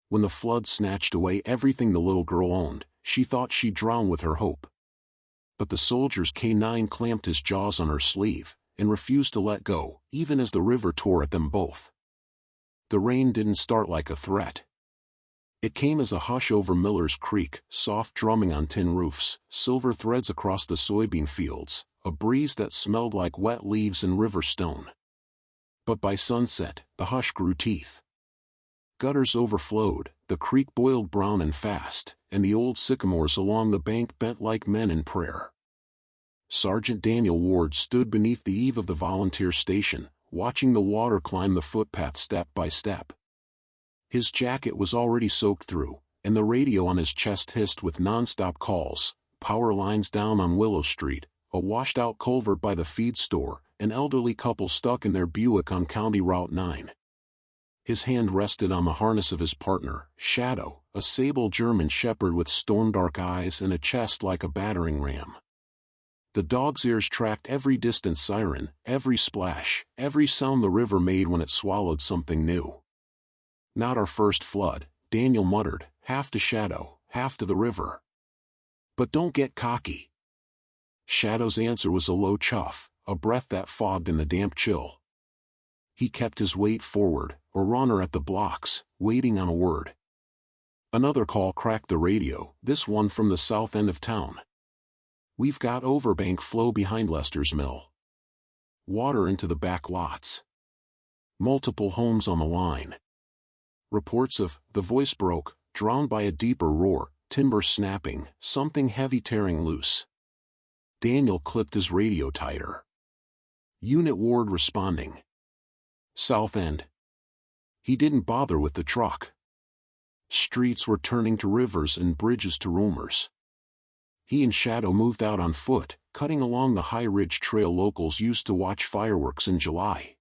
When the flood snatched away everything the little girl owned, she thought she'd drown with her hope. But the soldier's K9 clamped his jaws on her sleeve, and refused to let go, even as the river tore at them both. The rain didn't start like a threat. It came as a hush over Miller's Creek, soft drumming on tin roofs, silver threads across the soybean fields, a breeze that smelled like wet leaves and river stone. But by sunset, the hush grew teeth. Gutters overflowed, the creek boiled brown and fast, and the old sycamores along the bank bent like men in prayer. Sergeant Daniel Ward stood beneath the eave of the volunteer station, watching the water climb the footpath step by step. His jacket was already soaked through, and the radio on his chest hissed with non-stop calls, power lines down on Willow Street, a washed-out culvert by the feed store, an elderly couple stuck in their Buick on County Route 9. His hand rested on the harness of his partner, Shadow, a sable German shepherd with stone-dark eyes and a chest like a battering ram. The dog's ears tracked every distant siren, every splash, every sound the river made when it swallowed something new. "Not our first flood," Daniel muttered, half to Shadow, half to the river. "But don't get cocky." Shadow's answer was a low chuff, a breath that fogged in the damp chill. He kept his weight forward, a runner at the blocks, waiting on a word. Another call cracked the radio, this one from the south end of town. "We've got overbank flow behind Lester's mill. Water into the back lots. Multiple homes on the line." Reports of, the voice broke, drowned by a deeper roar, timber snapping, something heavy tearing loose. Daniel clipped his radio tighter. Unit Ward responding. South End. He didn't bother with the truck. Streets were turning to rivers and bridges to rumors. He and Shadow moved out on foot, cutting along the High Ridge Trail locals used to watch fireworks in July.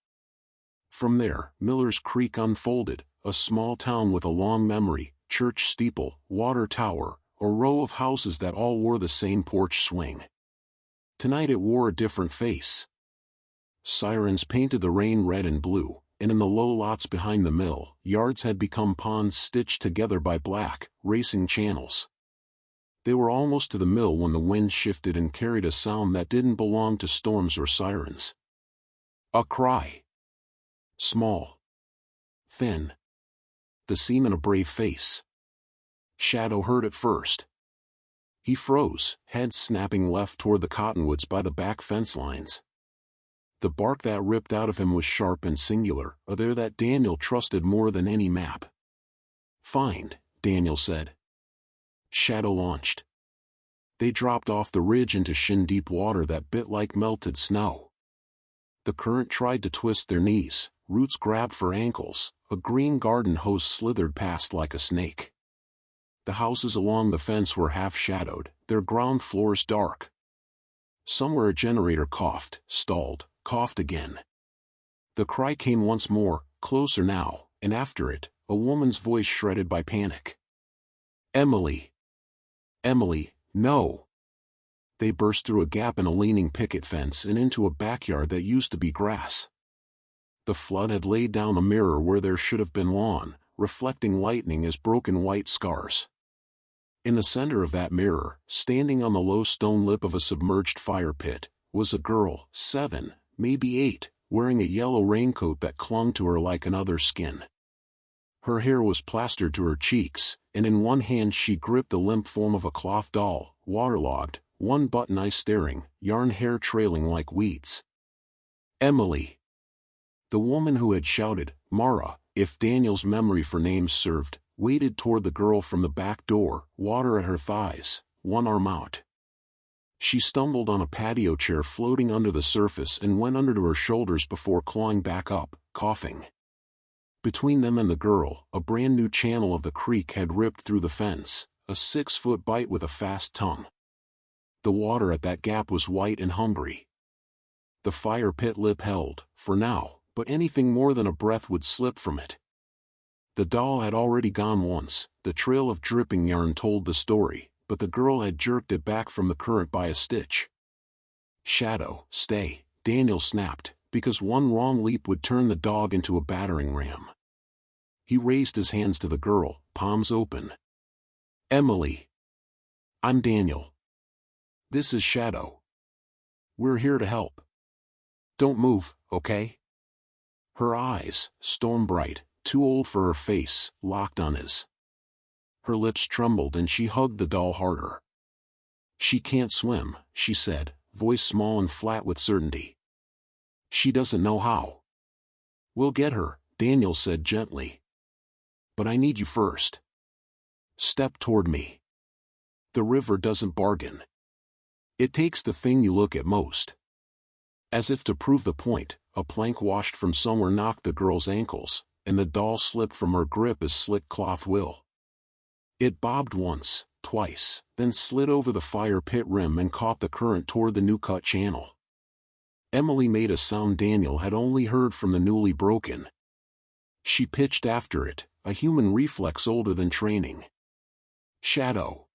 From there, Miller's Creek unfolded, a small town with a long memory, church steeple, water tower, a row of houses that all wore the same porch swing. Tonight it wore a different face. Sirens painted the rain red and blue, and in the low lots behind the mill, yards had become ponds stitched together by black, racing channels. They were almost to the mill when the wind shifted and carried a sound that didn't belong to storms or sirens. A cry. Small. Thin. The seam in a brave face. Shadow heard it first. He froze, head snapping left toward the cottonwoods by the back fence lines. The bark that ripped out of him was sharp and singular, a there that Daniel trusted more than any map. "Find," Daniel said. Shadow launched. They dropped off the ridge into shin-deep water that bit like melted snow. The current tried to twist their knees, roots grabbed for ankles, a green garden hose slithered past like a snake. The houses along the fence were half-shadowed, their ground floors dark. Somewhere a generator coughed, stalled, coughed again. The cry came once more, closer now, and after it, a woman's voice shredded by panic. "Emily! Emily, no!" They burst through a gap in a leaning picket fence and into a backyard that used to be grass. The flood had laid down a mirror where there should have been lawn, reflecting lightning as broken white scars. In the center of that mirror, standing on the low stone lip of a submerged fire pit, was a girl, 7, maybe 8, wearing a yellow raincoat that clung to her like another skin. Her hair was plastered to her cheeks, and in one hand she gripped the limp form of a cloth doll, waterlogged, one button eye staring, yarn hair trailing like weeds. "Emily!" The woman who had shouted, "Mara," if Daniel's memory for names served, waded toward the girl from the back door, water at her thighs, one arm out. She stumbled on a patio chair floating under the surface and went under to her shoulders before clawing back up, coughing. Between them and the girl, a brand new channel of the creek had ripped through the fence, a 6-foot bite with a fast tongue. The water at that gap was white and hungry. The fire pit lip held, for now, but anything more than a breath would slip from it. The doll had already gone once, the trail of dripping yarn told the story, but the girl had jerked it back from the current by a stitch. "Shadow, stay," Daniel snapped, because one wrong leap would turn the dog into a battering ram. He raised his hands to the girl, palms open. Emily. I'm Daniel. This is Shadow. We're here to help. Don't move, okay? Her eyes, stone bright, too old for her face, locked on his. Her lips trembled and she hugged the doll harder. She can't swim, she said, voice small and flat with certainty. She doesn't know how. We'll get her, Daniel said gently. But I need you first. Step toward me. The river doesn't bargain. It takes the thing you look at most. As if to prove the point, a plank washed from somewhere knocked the girl's ankles, and the doll slipped from her grip as slick cloth will. It bobbed once, twice, then slid over the fire pit rim and caught the current toward the new-cut channel. Emily made a sound Daniel had only heard from the newly broken. She pitched after it, a human reflex older than training. Shadow.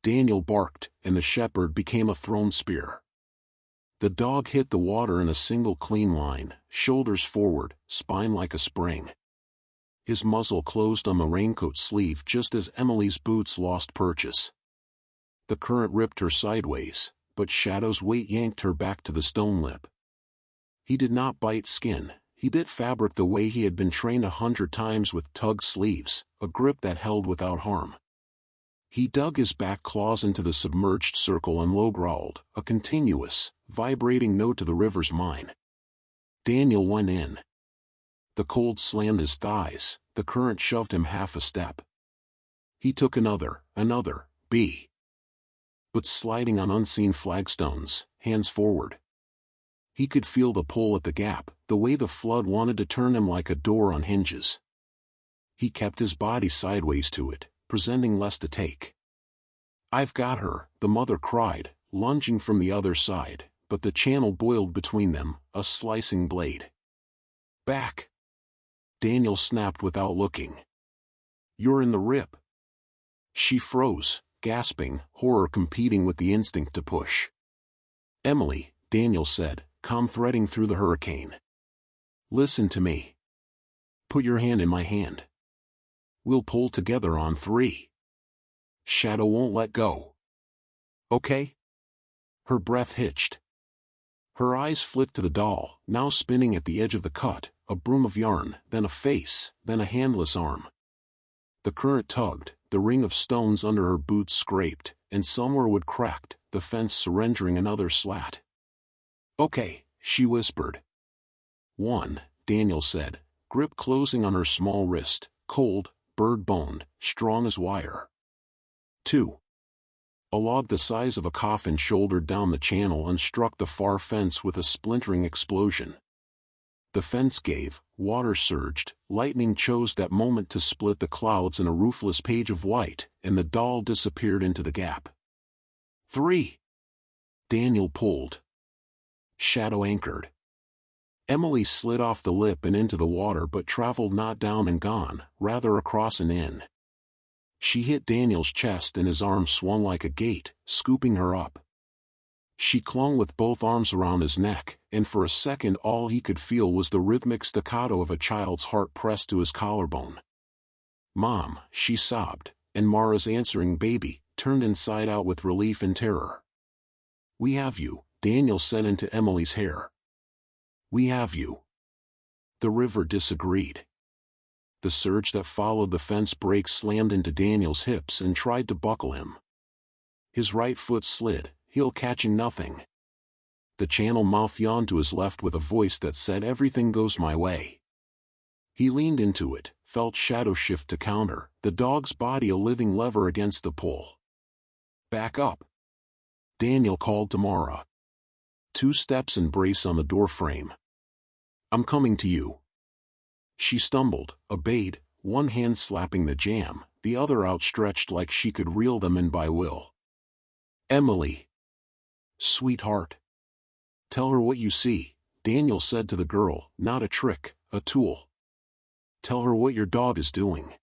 Daniel barked, and the shepherd became a thrown spear. The dog hit the water in a single clean line, shoulders forward, spine like a spring. His muzzle closed on the raincoat sleeve just as Emily's boots lost purchase. The current ripped her sideways, but Shadow's weight yanked her back to the stone lip. He did not bite skin, he bit fabric the way he had been trained 100 times with tug sleeves, a grip that held without harm. He dug his back claws into the submerged circle and low growled, a continuous, vibrating note to the river's mine. Daniel went in. The cold slammed his thighs, the current shoved him half a step. He took another, but sliding on unseen flagstones, hands forward. He could feel the pull at the gap, the way the flood wanted to turn him like a door on hinges. He kept his body sideways to it, presenting less to take. I've got her, the mother cried, lunging from the other side, but the channel boiled between them, a slicing blade. Back! Daniel snapped without looking. You're in the rip. She froze, gasping, horror competing with the instinct to push. Emily, Daniel said, calm threading through the hurricane. Listen to me. Put your hand in my hand. We'll pull together on 3. Shadow won't let go. Okay? Her breath hitched. Her eyes flicked to the doll, now spinning at the edge of the cut, a broom of yarn, then a face, then a handless arm. The current tugged, the ring of stones under her boots scraped, and somewhere wood cracked, the fence surrendering another slat. Okay, she whispered. 1, Daniel said, grip closing on her small wrist, cold, bird-boned, strong as wire. 2. A log the size of a coffin shouldered down the channel and struck the far fence with a splintering explosion. The fence gave, water surged, lightning chose that moment to split the clouds in a roofless page of white, and the doll disappeared into the gap. 3. Daniel pulled. Shadow anchored. Emily slid off the lip and into the water but traveled not down and gone, rather across and in. She hit Daniel's chest and his arm swung like a gate, scooping her up. She clung with both arms around his neck, and for a second all he could feel was the rhythmic staccato of a child's heart pressed to his collarbone. Mom, she sobbed, and Mara's answering baby, turned inside out with relief and terror. We have you, Daniel said into Emily's hair. We have you. The river disagreed. The surge that followed the fence break slammed into Daniel's hips and tried to buckle him. His right foot slid, heel catching nothing. The channel mouth yawned to his left with a voice that said everything goes my way. He leaned into it, felt Shadow shift to counter, the dog's body a living lever against the pull. Back up. Daniel called to Mara. 2 steps and brace on the door frame. I'm coming to you. She stumbled, obeyed, one hand slapping the jamb, the other outstretched like she could reel them in by will. Emily. Sweetheart. Tell her what you see, Daniel said to the girl, not a trick, a tool. Tell her what your dog is doing.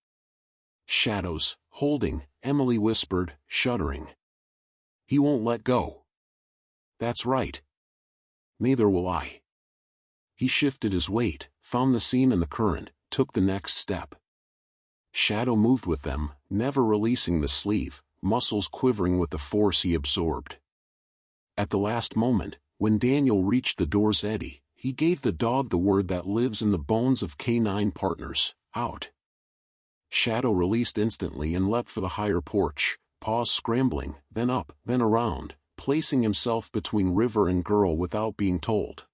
Shadows, holding, Emily whispered, shuddering. He won't let go. That's right. Neither will I. He shifted his weight, found the seam in the current, took the next step. Shadow moved with them, never releasing the sleeve, muscles quivering with the force he absorbed. At the last moment, when Daniel reached the door's eddy, he gave the dog the word that lives in the bones of canine partners, out. Shadow released instantly and leapt for the higher porch, paws scrambling, then up, then around, placing himself between River and girl without being told.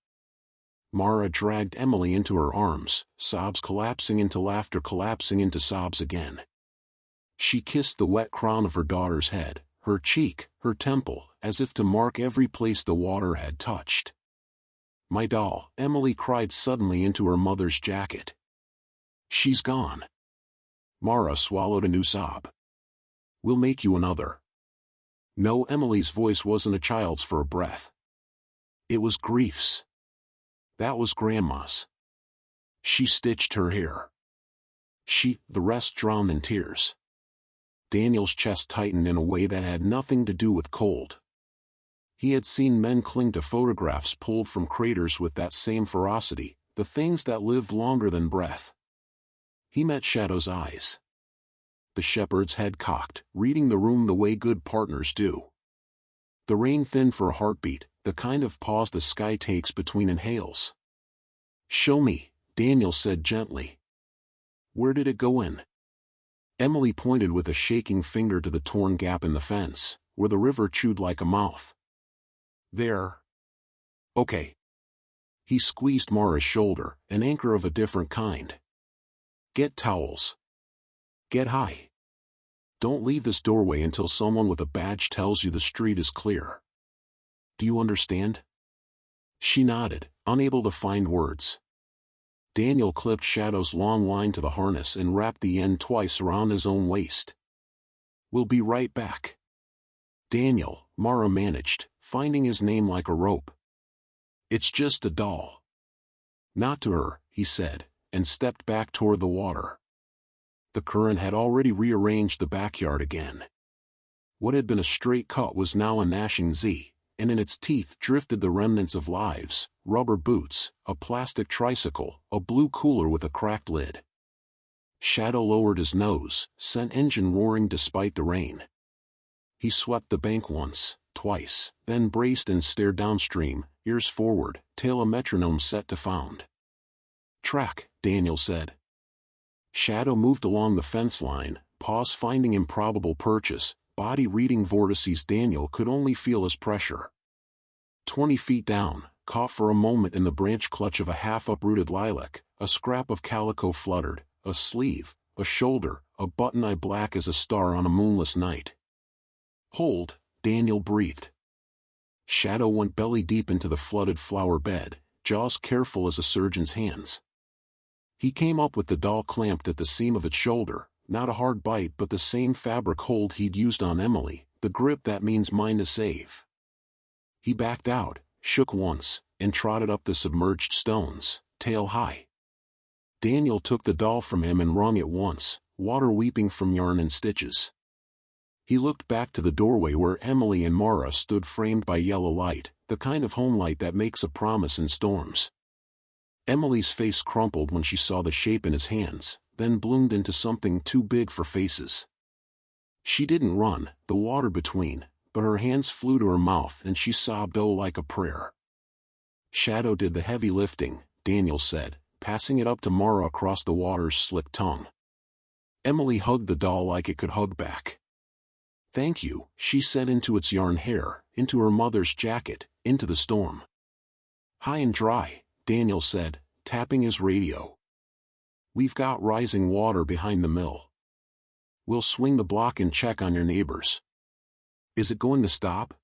Mara dragged Emily into her arms, sobs collapsing into laughter collapsing into sobs again. She kissed the wet crown of her daughter's head, her cheek, her temple, as if to mark every place the water had touched. "My doll," Emily cried suddenly into her mother's jacket. "She's gone." Mara swallowed a new sob. "We'll make you another." No, Emily's voice wasn't a child's for a breath. It was grief's. That was Grandma's. She stitched her hair. The rest drowned in tears. Daniel's chest tightened in a way that had nothing to do with cold. He had seen men cling to photographs pulled from craters with that same ferocity, the things that lived longer than breath. He met Shadow's eyes. The shepherd's head cocked, reading the room the way good partners do. The rain thinned for a heartbeat, the kind of pause the sky takes between inhales. "Show me," Daniel said gently. "Where did it go in?" Emily pointed with a shaking finger to the torn gap in the fence, where the river chewed like a mouth. "There." "Okay." He squeezed Mara's shoulder, an anchor of a different kind. "Get towels. Get high. Don't leave this doorway until someone with a badge tells you the street is clear. Do you understand?" She nodded, unable to find words. Daniel clipped Shadow's long line to the harness and wrapped the end twice around his own waist. "We'll be right back." "Daniel," Mara managed, finding his name like a rope. "It's just a doll." "Not to her," he said, and stepped back toward the water. The current had already rearranged the backyard again. What had been a straight cut was now a gnashing Z, and in its teeth drifted the remnants of lives, rubber boots, a plastic tricycle, a blue cooler with a cracked lid. Shadow lowered his nose, sent engine roaring despite the rain. He swept the bank once, twice, then braced and stared downstream, ears forward, tail a metronome set to found. "Track," Daniel said. Shadow moved along the fence line, paws finding improbable purchase, body reading vortices. Daniel could only feel his pressure. 20 feet down, caught for a moment in the branch clutch of a half-uprooted lilac, a scrap of calico fluttered, a sleeve, a shoulder, a button-eye black as a star on a moonless night. "Hold," Daniel breathed. Shadow went belly deep into the flooded flower bed, jaws careful as a surgeon's hands. He came up with the doll clamped at the seam of its shoulder, not a hard bite but the same fabric hold he'd used on Emily, the grip that means mine to save. He backed out, shook once, and trotted up the submerged stones, tail high. Daniel took the doll from him and wrung it once, water weeping from yarn and stitches. He looked back to the doorway where Emily and Mara stood framed by yellow light, the kind of home light that makes a promise in storms. Emily's face crumpled when she saw the shape in his hands, then bloomed into something too big for faces. She didn't run, the water between, but her hands flew to her mouth and she sobbed oh like a prayer. Shadow did the heavy lifting, Daniel said, passing it up to Mara across the water's slick tongue. Emily hugged the doll like it could hug back. "Thank you," she said into its yarn hair, into her mother's jacket, into the storm. "High and dry," Daniel said, tapping his radio. "We've got rising water behind the mill. We'll swing the block and check on your neighbors." "Is it going to stop?"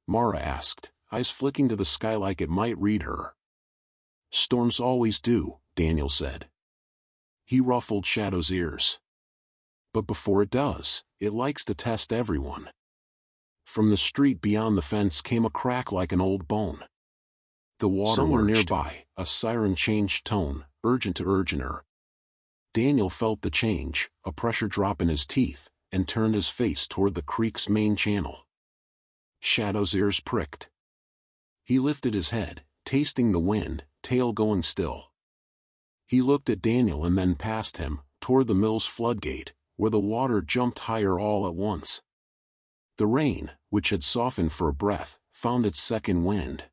Mara asked, eyes flicking to the sky like it might read her. "Storms always do," Daniel said. He ruffled Shadow's ears. "But before it does, it likes to test everyone." From the street beyond the fence came a crack like an old bone. The water somewhere nearby, a siren changed tone, urgent to urgenter. Daniel felt the change, a pressure drop in his teeth, and turned his face toward the creek's main channel. Shadow's ears pricked. He lifted his head, tasting the wind, tail going still. He looked at Daniel and then past him, toward the mill's floodgate, where the water jumped higher all at once. The rain, which had softened for a breath, found its second wind.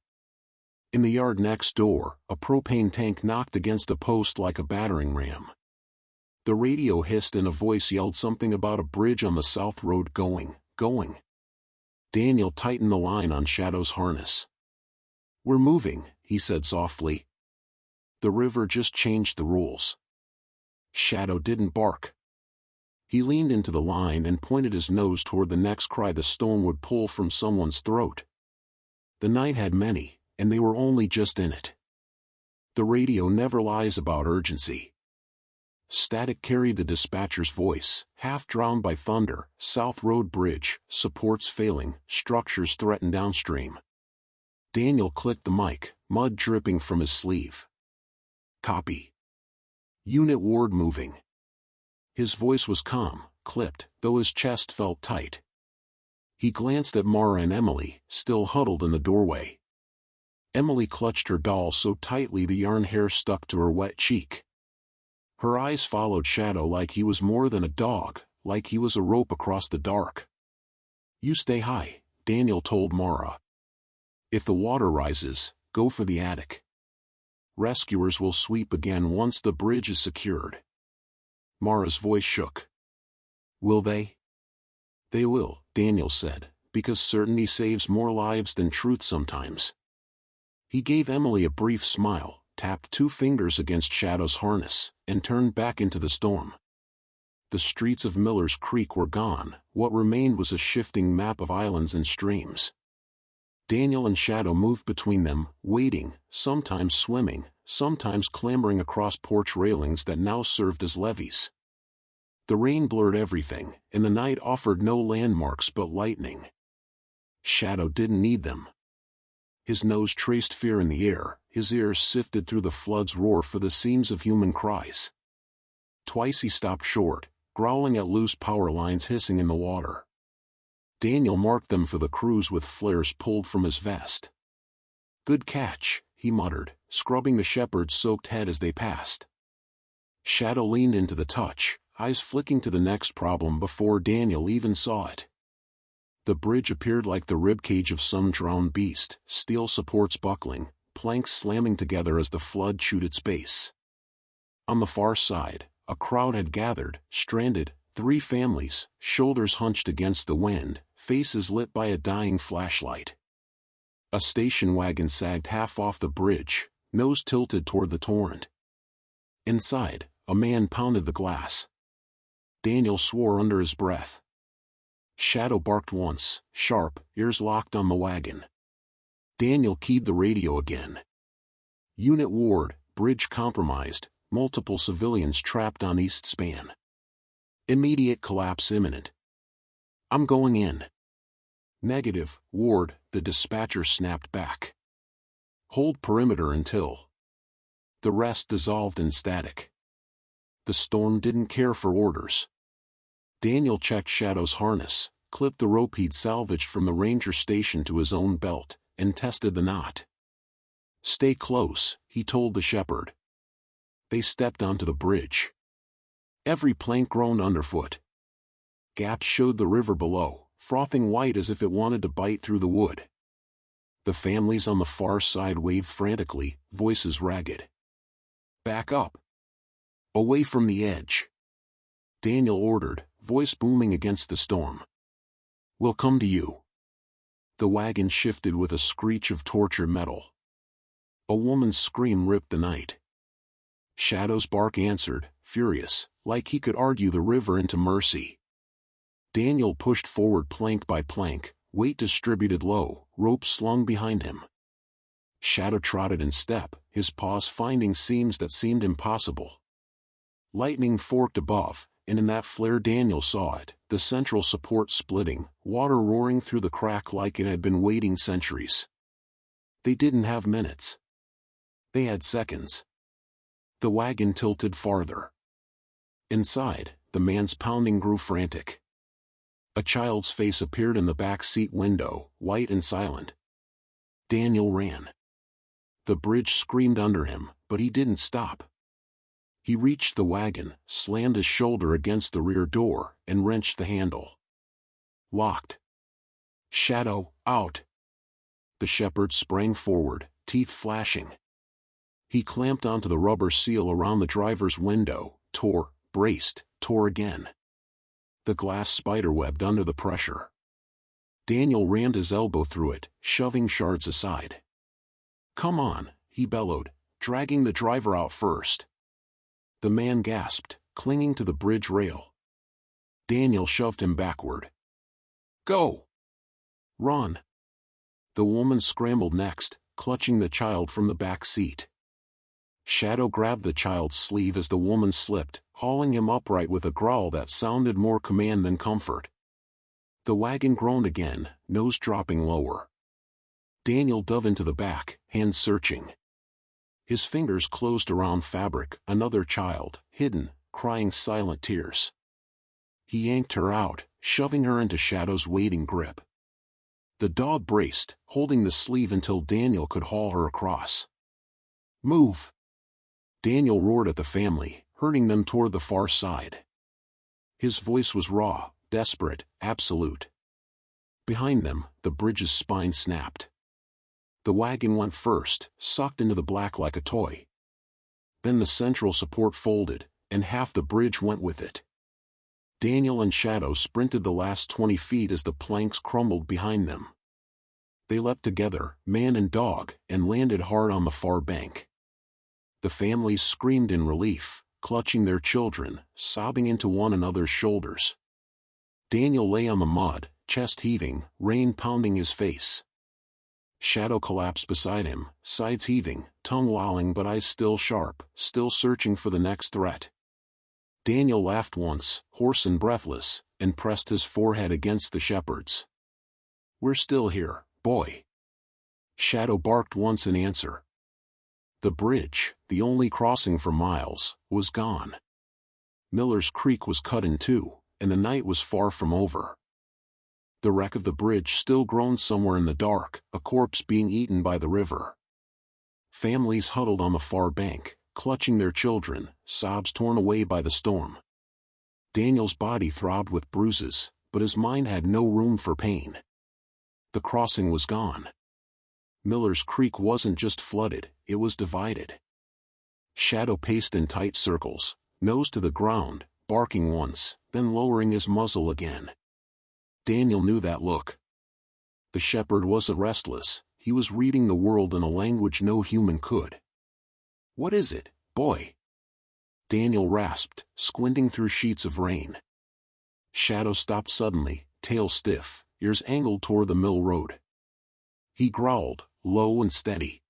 In the yard next door, a propane tank knocked against a post like a battering ram. The radio hissed and a voice yelled something about a bridge on the south road going. Daniel tightened the line on Shadow's harness. "We're moving," he said softly. "The river just changed the rules." Shadow didn't bark. He leaned into the line and pointed his nose toward the next cry the storm would pull from someone's throat. The night had many, and they were only just in it. The radio never lies about urgency. Static carried the dispatcher's voice, half drowned by thunder. "South Road Bridge, supports failing, structures threatened downstream." Daniel clicked the mic, mud dripping from his sleeve. "Copy. Unit Ward moving." His voice was calm, clipped, though his chest felt tight. He glanced at Mara and Emily, still huddled in the doorway. Emily clutched her doll so tightly the yarn hair stuck to her wet cheek. Her eyes followed Shadow like he was more than a dog, like he was a rope across the dark. "You stay high," Daniel told Mara. "If the water rises, go for the attic. Rescuers will sweep again once the bridge is secured." Mara's voice shook. "Will they?" "They will," Daniel said, "because certainty saves more lives than truth sometimes." He gave Emily a brief smile, tapped 2 fingers against Shadow's harness, and turned back into the storm. The streets of Miller's Creek were gone. What remained was a shifting map of islands and streams. Daniel and Shadow moved between them, wading, sometimes swimming, sometimes clambering across porch railings that now served as levees. The rain blurred everything, and the night offered no landmarks but lightning. Shadow didn't need them. His nose traced fear in the air, his ears sifted through the flood's roar for the seams of human cries. Twice he stopped short, growling at loose power lines hissing in the water. Daniel marked them for the crews with flares pulled from his vest. "Good catch," he muttered, scrubbing the shepherd's soaked head as they passed. Shadow leaned into the touch, eyes flicking to the next problem before Daniel even saw it. The bridge appeared like the ribcage of some drowned beast, steel supports buckling, planks slamming together as the flood chewed its base. On the far side, a crowd had gathered, stranded, 3 families, shoulders hunched against the wind, faces lit by a dying flashlight. A station wagon sagged half off the bridge, nose tilted toward the torrent. Inside, a man pounded the glass. Daniel swore under his breath. Shadow barked once, sharp, ears locked on the wagon. Daniel keyed the radio again. "Unit Ward, bridge compromised, multiple civilians trapped on east span. Immediate collapse imminent." "I'm going in." "Negative, Ward," the dispatcher snapped back. "Hold perimeter until." The rest dissolved in static. The storm didn't care for orders. Daniel checked Shadow's harness, clipped the rope he'd salvaged from the ranger station to his own belt, and tested the knot. "Stay close," he told the shepherd. They stepped onto the bridge. Every plank groaned underfoot. Gaps showed the river below, frothing white as if it wanted to bite through the wood. The families on the far side waved frantically, voices ragged. "Back up! Away from the edge!" Daniel ordered, voice booming against the storm. "We'll come to you." The wagon shifted with a screech of torture metal. A woman's scream ripped the night. Shadow's bark answered, furious, like he could argue the river into mercy. Daniel pushed forward plank by plank, weight distributed low, rope slung behind him. Shadow trotted in step, his paws finding seams that seemed impossible. Lightning forked above, and in that flare Daniel saw it, the central support splitting, water roaring through the crack like it had been waiting centuries. They didn't have minutes. They had seconds. The wagon tilted farther. Inside, the man's pounding grew frantic. A child's face appeared in the back seat window, white and silent. Daniel ran. The bridge screamed under him, but he didn't stop. He reached the wagon, slammed his shoulder against the rear door, and wrenched the handle. Locked. Shadow, out. The shepherd sprang forward, teeth flashing. He clamped onto the rubber seal around the driver's window, tore, braced, tore again. The glass spiderwebbed under the pressure. Daniel rammed his elbow through it, shoving shards aside. "Come on," he bellowed, dragging the driver out first. The man gasped, clinging to the bridge rail. Daniel shoved him backward. "Go! Run!" The woman scrambled next, clutching the child from the back seat. Shadow grabbed the child's sleeve as the woman slipped, hauling him upright with a growl that sounded more command than comfort. The wagon groaned again, nose dropping lower. Daniel dove into the back, hands searching. His fingers closed around fabric, another child, hidden, crying silent tears. He yanked her out, shoving her into Shadow's waiting grip. The dog braced, holding the sleeve until Daniel could haul her across. "Move!" Daniel roared at the family, herding them toward the far side. His voice was raw, desperate, absolute. Behind them, the bridge's spine snapped. The wagon went first, sucked into the black like a toy. Then the central support folded, and half the bridge went with it. Daniel and Shadow sprinted the last 20 feet as the planks crumbled behind them. They leapt together, man and dog, and landed hard on the far bank. The families screamed in relief, clutching their children, sobbing into one another's shoulders. Daniel lay on the mud, chest heaving, rain pounding his face. Shadow collapsed beside him, sides heaving, tongue lolling but eyes still sharp, still searching for the next threat. Daniel laughed once, hoarse and breathless, and pressed his forehead against the shepherd's. "We're still here, boy." Shadow barked once in answer. The bridge, the only crossing for miles, was gone. Miller's Creek was cut in two, and the night was far from over. The wreck of the bridge still groaned somewhere in the dark, a corpse being eaten by the river. Families huddled on the far bank, clutching their children, sobs torn away by the storm. Daniel's body throbbed with bruises, but his mind had no room for pain. The crossing was gone. Miller's Creek wasn't just flooded, it was divided. Shadow paced in tight circles, nose to the ground, barking once, then lowering his muzzle again. Daniel knew that look. The shepherd wasn't restless, he was reading the world in a language no human could. "What is it, boy?" Daniel rasped, squinting through sheets of rain. Shadow stopped suddenly, tail stiff, ears angled toward the mill road. He growled, low and steady.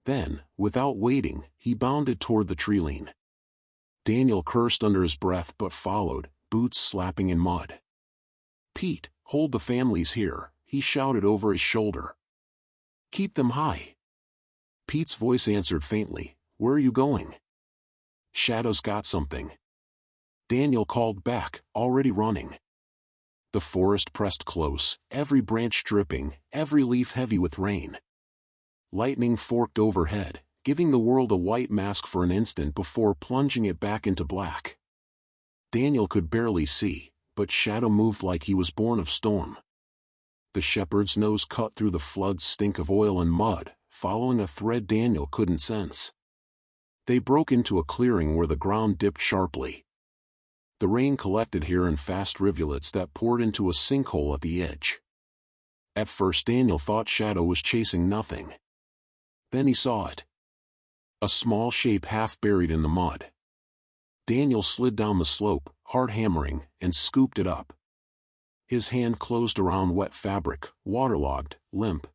Then, without waiting, he bounded toward the treeline. Daniel cursed under his breath but followed, boots slapping in mud. "Pete, hold the families here," he shouted over his shoulder. "Keep them high." Pete's voice answered faintly, "Where are you going?" "Shadow's got something." Daniel called back, already running. The forest pressed close, every branch dripping, every leaf heavy with rain. Lightning forked overhead, giving the world a white mask for an instant before plunging it back into black. Daniel could barely see, but Shadow moved like he was born of storm. The shepherd's nose cut through the flood's stink of oil and mud, following a thread Daniel couldn't sense. They broke into a clearing where the ground dipped sharply. The rain collected here in fast rivulets that poured into a sinkhole at the edge. At first Daniel thought Shadow was chasing nothing. Then he saw it. A small shape half buried in the mud. Daniel slid down the slope, hard hammering, and scooped it up. His hand closed around wet fabric, waterlogged, limp.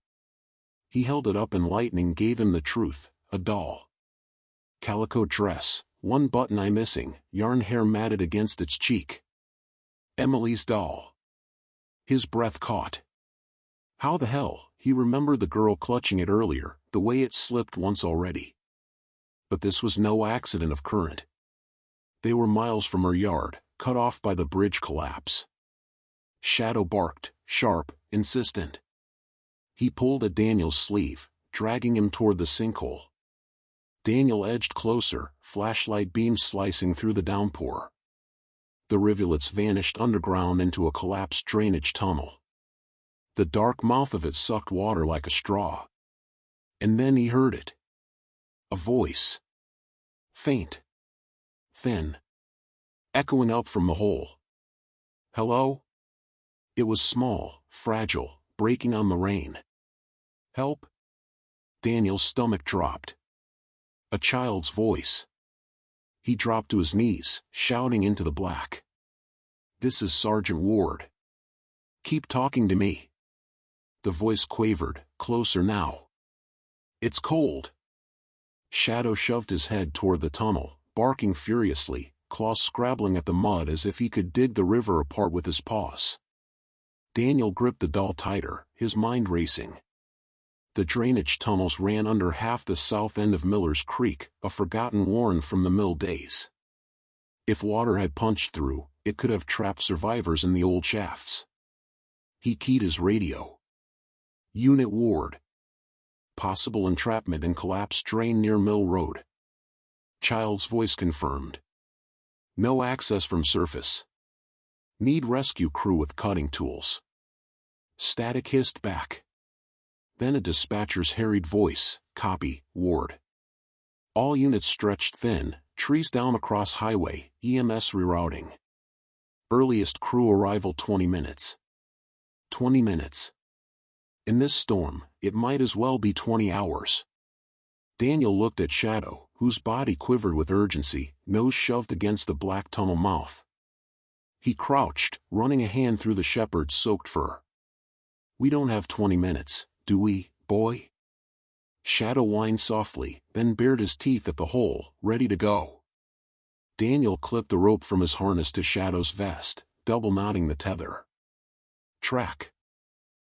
He held it up and lightning gave him the truth, a doll. Calico dress, one button eye missing, yarn hair matted against its cheek. Emily's doll. His breath caught. How the hell, he remembered the girl clutching it earlier, the way it slipped once already. But this was no accident of current. They were miles from her yard, cut off by the bridge collapse. Shadow barked, sharp, insistent. He pulled at Daniel's sleeve, dragging him toward the sinkhole. Daniel edged closer, flashlight beams slicing through the downpour. The rivulets vanished underground into a collapsed drainage tunnel. The dark mouth of it sucked water like a straw. And then he heard it. A voice. Faint. Thin. Echoing up from the hole. Hello? It was small, fragile, breaking on the rain. Help? Daniel's stomach dropped. A child's voice. He dropped to his knees, shouting into the black. This is Sergeant Ward. Keep talking to me. The voice quavered, closer now. It's cold. Shadow shoved his head toward the tunnel, barking furiously, claws scrabbling at the mud as if he could dig the river apart with his paws. Daniel gripped the doll tighter, his mind racing. The drainage tunnels ran under half the south end of Miller's Creek, a forgotten warren from the mill days. If water had punched through, it could have trapped survivors in the old shafts. He keyed his radio. Unit Ward. Possible entrapment in collapsed drain near Mill Road. Child's voice confirmed. No access from surface. Need rescue crew with cutting tools. Static hissed back. Then a dispatcher's harried voice, copy, Ward. All units stretched thin, trees down across highway, EMS rerouting. Earliest crew arrival 20 minutes. 20 minutes. In this storm, it might as well be 20 hours. Daniel looked at Shadow, whose body quivered with urgency, nose shoved against the black tunnel mouth. He crouched, running a hand through the shepherd's soaked fur. We don't have 20 minutes. Do we, boy? Shadow whined softly, then bared his teeth at the hole, ready to go. Daniel clipped the rope from his harness to Shadow's vest, double knotting the tether. Track.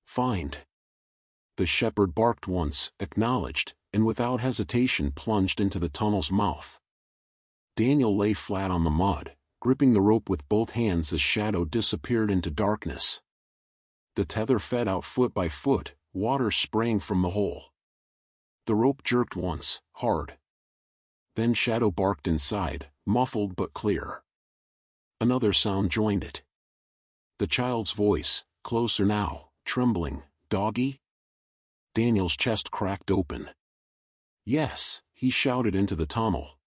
Find. The shepherd barked once, acknowledged, and without hesitation plunged into the tunnel's mouth. Daniel lay flat on the mud, gripping the rope with both hands as Shadow disappeared into darkness. The tether fed out foot by foot, water spraying from the hole. The rope jerked once, hard. Then Shadow barked inside, muffled but clear. Another sound joined it. The child's voice, closer now, trembling, Doggy? Daniel's chest cracked open. Yes, he shouted into the tunnel.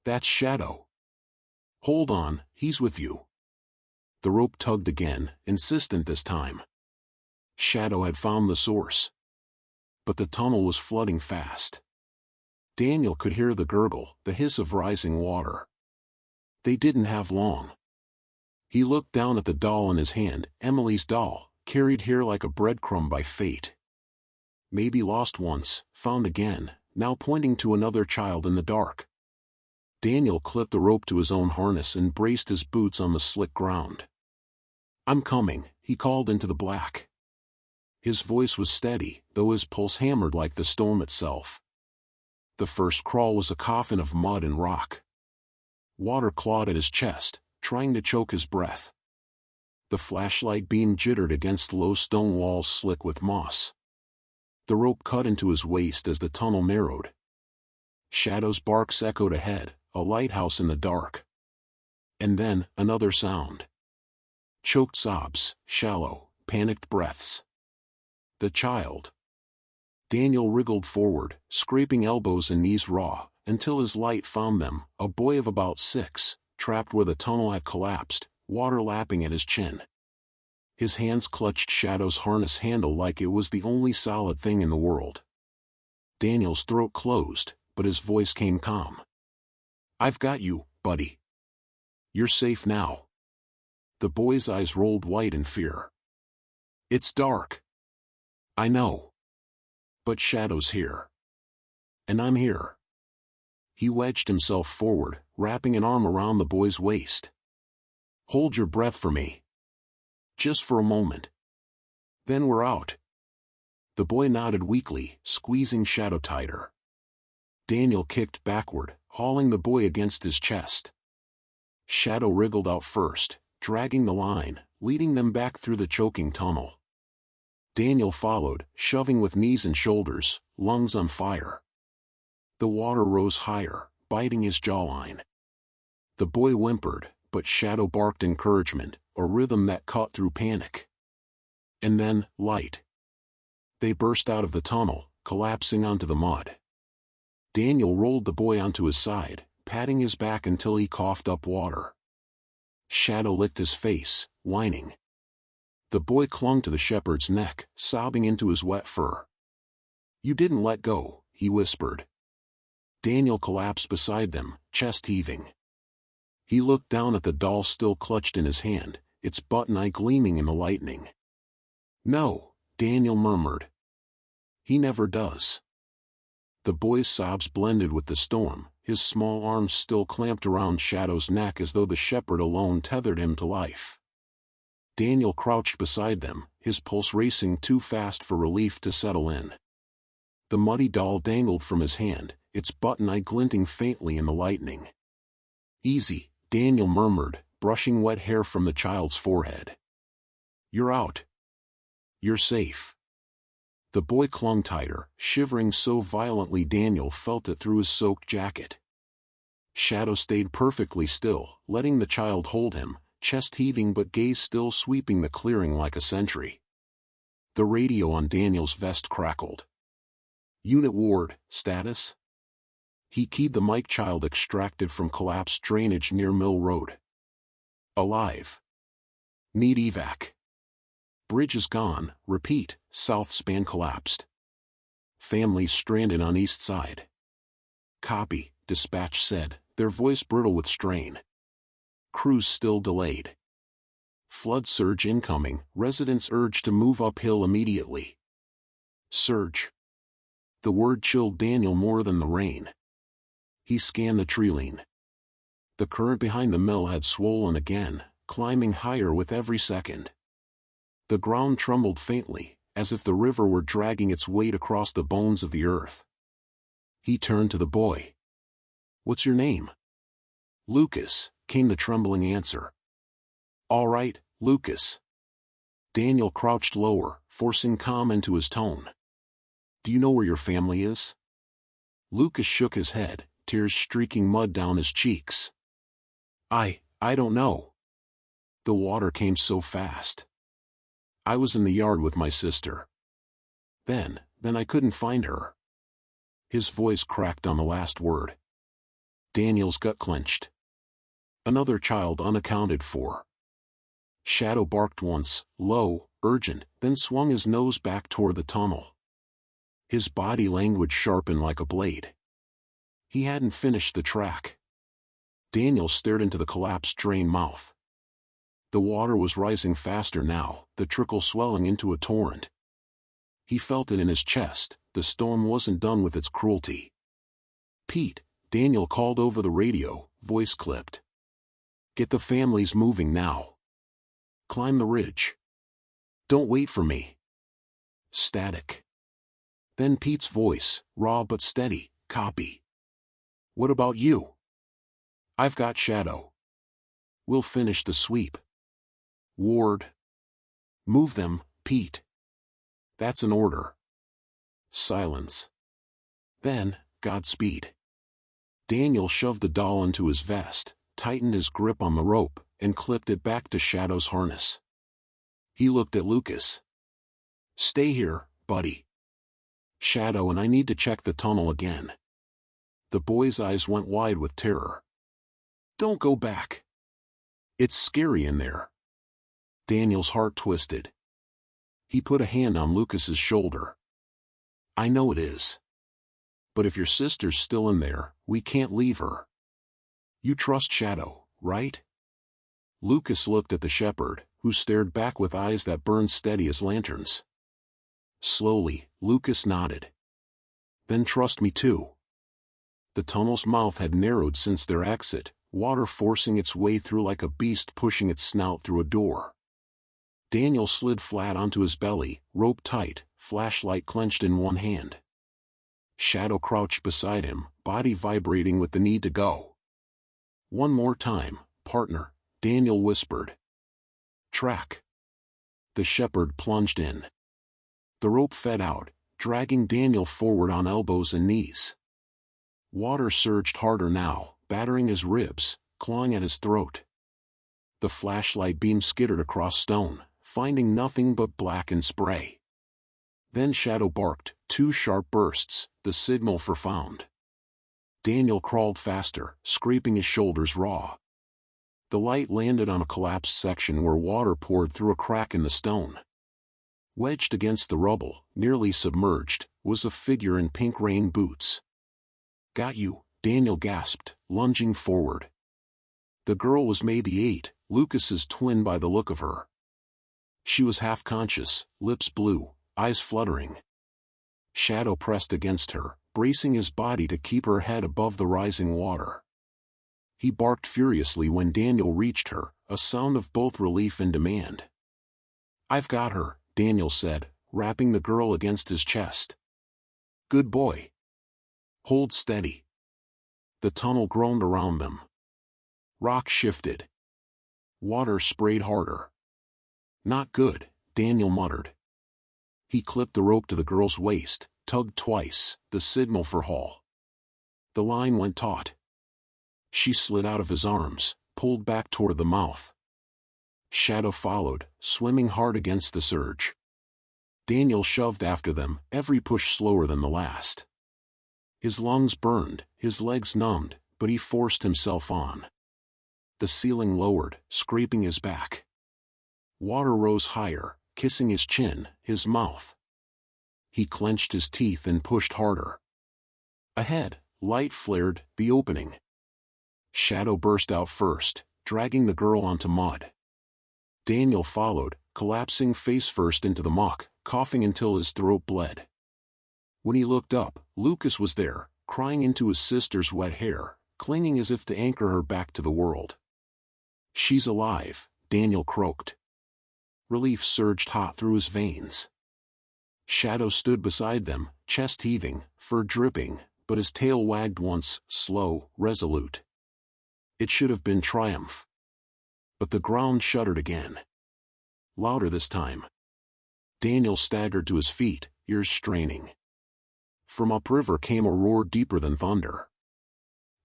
That's Shadow. Hold on, he's with you. The rope tugged again, insistent this time. Shadow had found the source. But the tunnel was flooding fast. Daniel could hear the gurgle, the hiss of rising water. They didn't have long. He looked down at the doll in his hand, Emily's doll, carried here like a breadcrumb by fate. Maybe lost once, found again, now pointing to another child in the dark. Daniel clipped the rope to his own harness and braced his boots on the slick ground. I'm coming, he called into the black. His voice was steady, though his pulse hammered like the storm itself. The first crawl was a coffin of mud and rock. Water clawed at his chest, trying to choke his breath. The flashlight beam jittered against low stone walls slick with moss. The rope cut into his waist as the tunnel narrowed. Shadow's barks echoed ahead, a lighthouse in the dark. And then, another sound. Choked sobs, shallow, panicked breaths. The child. Daniel wriggled forward, scraping elbows and knees raw, until his light found them, a boy of about 6, trapped where the tunnel had collapsed, water lapping at his chin. His hands clutched Shadow's harness handle like it was the only solid thing in the world. Daniel's throat closed, but his voice came calm. I've got you, buddy. You're safe now. The boy's eyes rolled white in fear. It's dark. I know. But Shadow's here. And I'm here. He wedged himself forward, wrapping an arm around the boy's waist. Hold your breath for me. Just for a moment. Then we're out. The boy nodded weakly, squeezing Shadow tighter. Daniel kicked backward, hauling the boy against his chest. Shadow wriggled out first, dragging the line, leading them back through the choking tunnel. Daniel followed, shoving with knees and shoulders, lungs on fire. The water rose higher, biting his jawline. The boy whimpered, but Shadow barked encouragement, a rhythm that cut through panic. And then, light. They burst out of the tunnel, collapsing onto the mud. Daniel rolled the boy onto his side, patting his back until he coughed up water. Shadow licked his face, whining. The boy clung to the shepherd's neck, sobbing into his wet fur. "You didn't let go," he whispered. Daniel collapsed beside them, chest heaving. He looked down at the doll still clutched in his hand, its button eye gleaming in the lightning. "No," Daniel murmured. "He never does." The boy's sobs blended with the storm, his small arms still clamped around Shadow's neck as though the shepherd alone tethered him to life. Daniel crouched beside them, his pulse racing too fast for relief to settle in. The muddy doll dangled from his hand, its button eye glinting faintly in the lightning. "Easy," Daniel murmured, brushing wet hair from the child's forehead. "You're out. You're safe." The boy clung tighter, shivering so violently Daniel felt it through his soaked jacket. Shadow stayed perfectly still, letting the child hold him, chest heaving but gaze still sweeping the clearing like a sentry. The radio on Daniel's vest crackled. "Unit Ward, status?" He keyed the mic. "Child extracted from collapsed drainage near Mill Road. Alive. Need evac. Bridge is gone, repeat, south span collapsed. Families stranded on east side." "Copy," dispatch said, their voice brittle with strain. "Crews still delayed. Flood surge incoming, residents urged to move uphill immediately." "Surge." The word chilled Daniel more than the rain. He scanned the treeline. The current behind the mill had swollen again, climbing higher with every second. The ground trembled faintly, as if the river were dragging its weight across the bones of the earth. He turned to the boy. "What's your name?" "Lucas," came the trembling answer. "All right, Lucas." Daniel crouched lower, forcing calm into his tone. "Do you know where your family is?" Lucas shook his head, tears streaking mud down his cheeks. I don't know. The water came so fast. I was in the yard with my sister. Then I couldn't find her." His voice cracked on the last word. Daniel's gut clenched. Another child unaccounted for. Shadow barked once, low, urgent, then swung his nose back toward the tunnel. His body language sharpened like a blade. He hadn't finished the track. Daniel stared into the collapsed drain mouth. The water was rising faster now, the trickle swelling into a torrent. He felt it in his chest, the storm wasn't done with its cruelty. "Pete," Daniel called over the radio, voice clipped. "Get the families moving now. Climb the ridge. Don't wait for me." Static. Then Pete's voice, raw but steady, "Copy. What about you?" "I've got Shadow. We'll finish the sweep." "Ward." "Move them, Pete." "That's an order." Silence. Then, Godspeed. Daniel shoved the doll into his vest, tightened his grip on the rope, and clipped it back to Shadow's harness. He looked at Lucas. "Stay here, buddy. Shadow and I need to check the tunnel again." The boy's eyes went wide with terror. "Don't go back. It's scary in there." Daniel's heart twisted. He put a hand on Lucas's shoulder. "I know it is. But if your sister's still in there, we can't leave her. You trust Shadow, right?" Lucas looked at the shepherd, who stared back with eyes that burned steady as lanterns. Slowly, Lucas nodded. "Then trust me too." The tunnel's mouth had narrowed since their exit, water forcing its way through like a beast pushing its snout through a door. Daniel slid flat onto his belly, rope tight, flashlight clenched in one hand. Shadow crouched beside him, body vibrating with the need to go. "One more time, partner," Daniel whispered. "Track." The shepherd plunged in. The rope fed out, dragging Daniel forward on elbows and knees. Water surged harder now, battering his ribs, clawing at his throat. The flashlight beam skittered across stone, finding nothing but black and spray. Then Shadow barked, 2 sharp bursts, the signal for found. Daniel crawled faster, scraping his shoulders raw. The light landed on a collapsed section where water poured through a crack in the stone. Wedged against the rubble, nearly submerged, was a figure in pink rain boots. "Got you," Daniel gasped, lunging forward. The girl was maybe 8, Lucas's twin by the look of her. She was half-conscious, lips blue, eyes fluttering. Shadow pressed against her, bracing his body to keep her head above the rising water. He barked furiously when Daniel reached her, a sound of both relief and demand. "I've got her," Daniel said, wrapping the girl against his chest. "Good boy. Hold steady." The tunnel groaned around them. Rock shifted. Water sprayed harder. "Not good," Daniel muttered. He clipped the rope to the girl's waist, tugged twice, the signal for haul. The line went taut. She slid out of his arms, pulled back toward the mouth. Shadow followed, swimming hard against the surge. Daniel shoved after them, every push slower than the last. His lungs burned, his legs numbed, but he forced himself on. The ceiling lowered, scraping his back. Water rose higher, kissing his chin, his mouth. He clenched his teeth and pushed harder. Ahead, light flared, the opening. Shadow burst out first, dragging the girl onto mud. Daniel followed, collapsing face first into the muck, coughing until his throat bled. When he looked up, Lucas was there, crying into his sister's wet hair, clinging as if to anchor her back to the world. "She's alive," Daniel croaked. Relief surged hot through his veins. Shadow stood beside them, chest heaving, fur dripping, but his tail wagged once, slow, resolute. It should have been triumph. But the ground shuddered again. Louder this time. Daniel staggered to his feet, ears straining. From upriver came a roar deeper than thunder.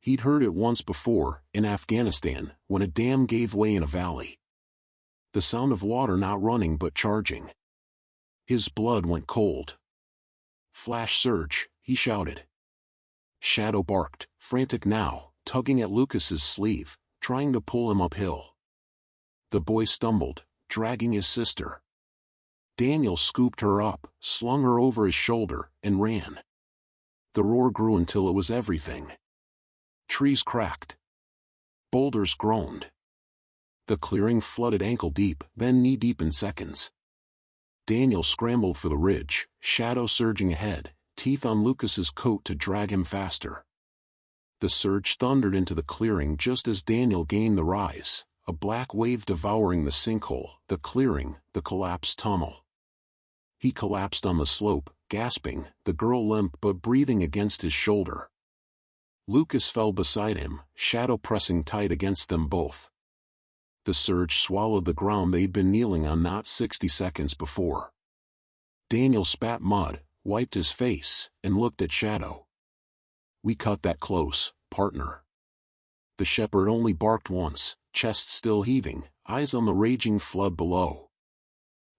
He'd heard it once before, in Afghanistan, when a dam gave way in a valley. The sound of water not running but charging. His blood went cold. "Flash surge," he shouted. Shadow barked, frantic now, tugging at Lucas's sleeve, trying to pull him uphill. The boy stumbled, dragging his sister. Daniel scooped her up, slung her over his shoulder, and ran. The roar grew until it was everything. Trees cracked. Boulders groaned. The clearing flooded ankle-deep, then knee-deep in seconds. Daniel scrambled for the ridge, Shadow surging ahead, teeth on Lucas's coat to drag him faster. The surge thundered into the clearing just as Daniel gained the rise, a black wave devouring the sinkhole, the clearing, the collapsed tunnel. He collapsed on the slope, gasping, the girl limp but breathing against his shoulder. Lucas fell beside him, Shadow pressing tight against them both. The surge swallowed the ground they'd been kneeling on not 60 seconds before. Daniel spat mud, wiped his face, and looked at Shadow. "We cut that close, partner." The shepherd only barked once, chest still heaving, eyes on the raging flood below.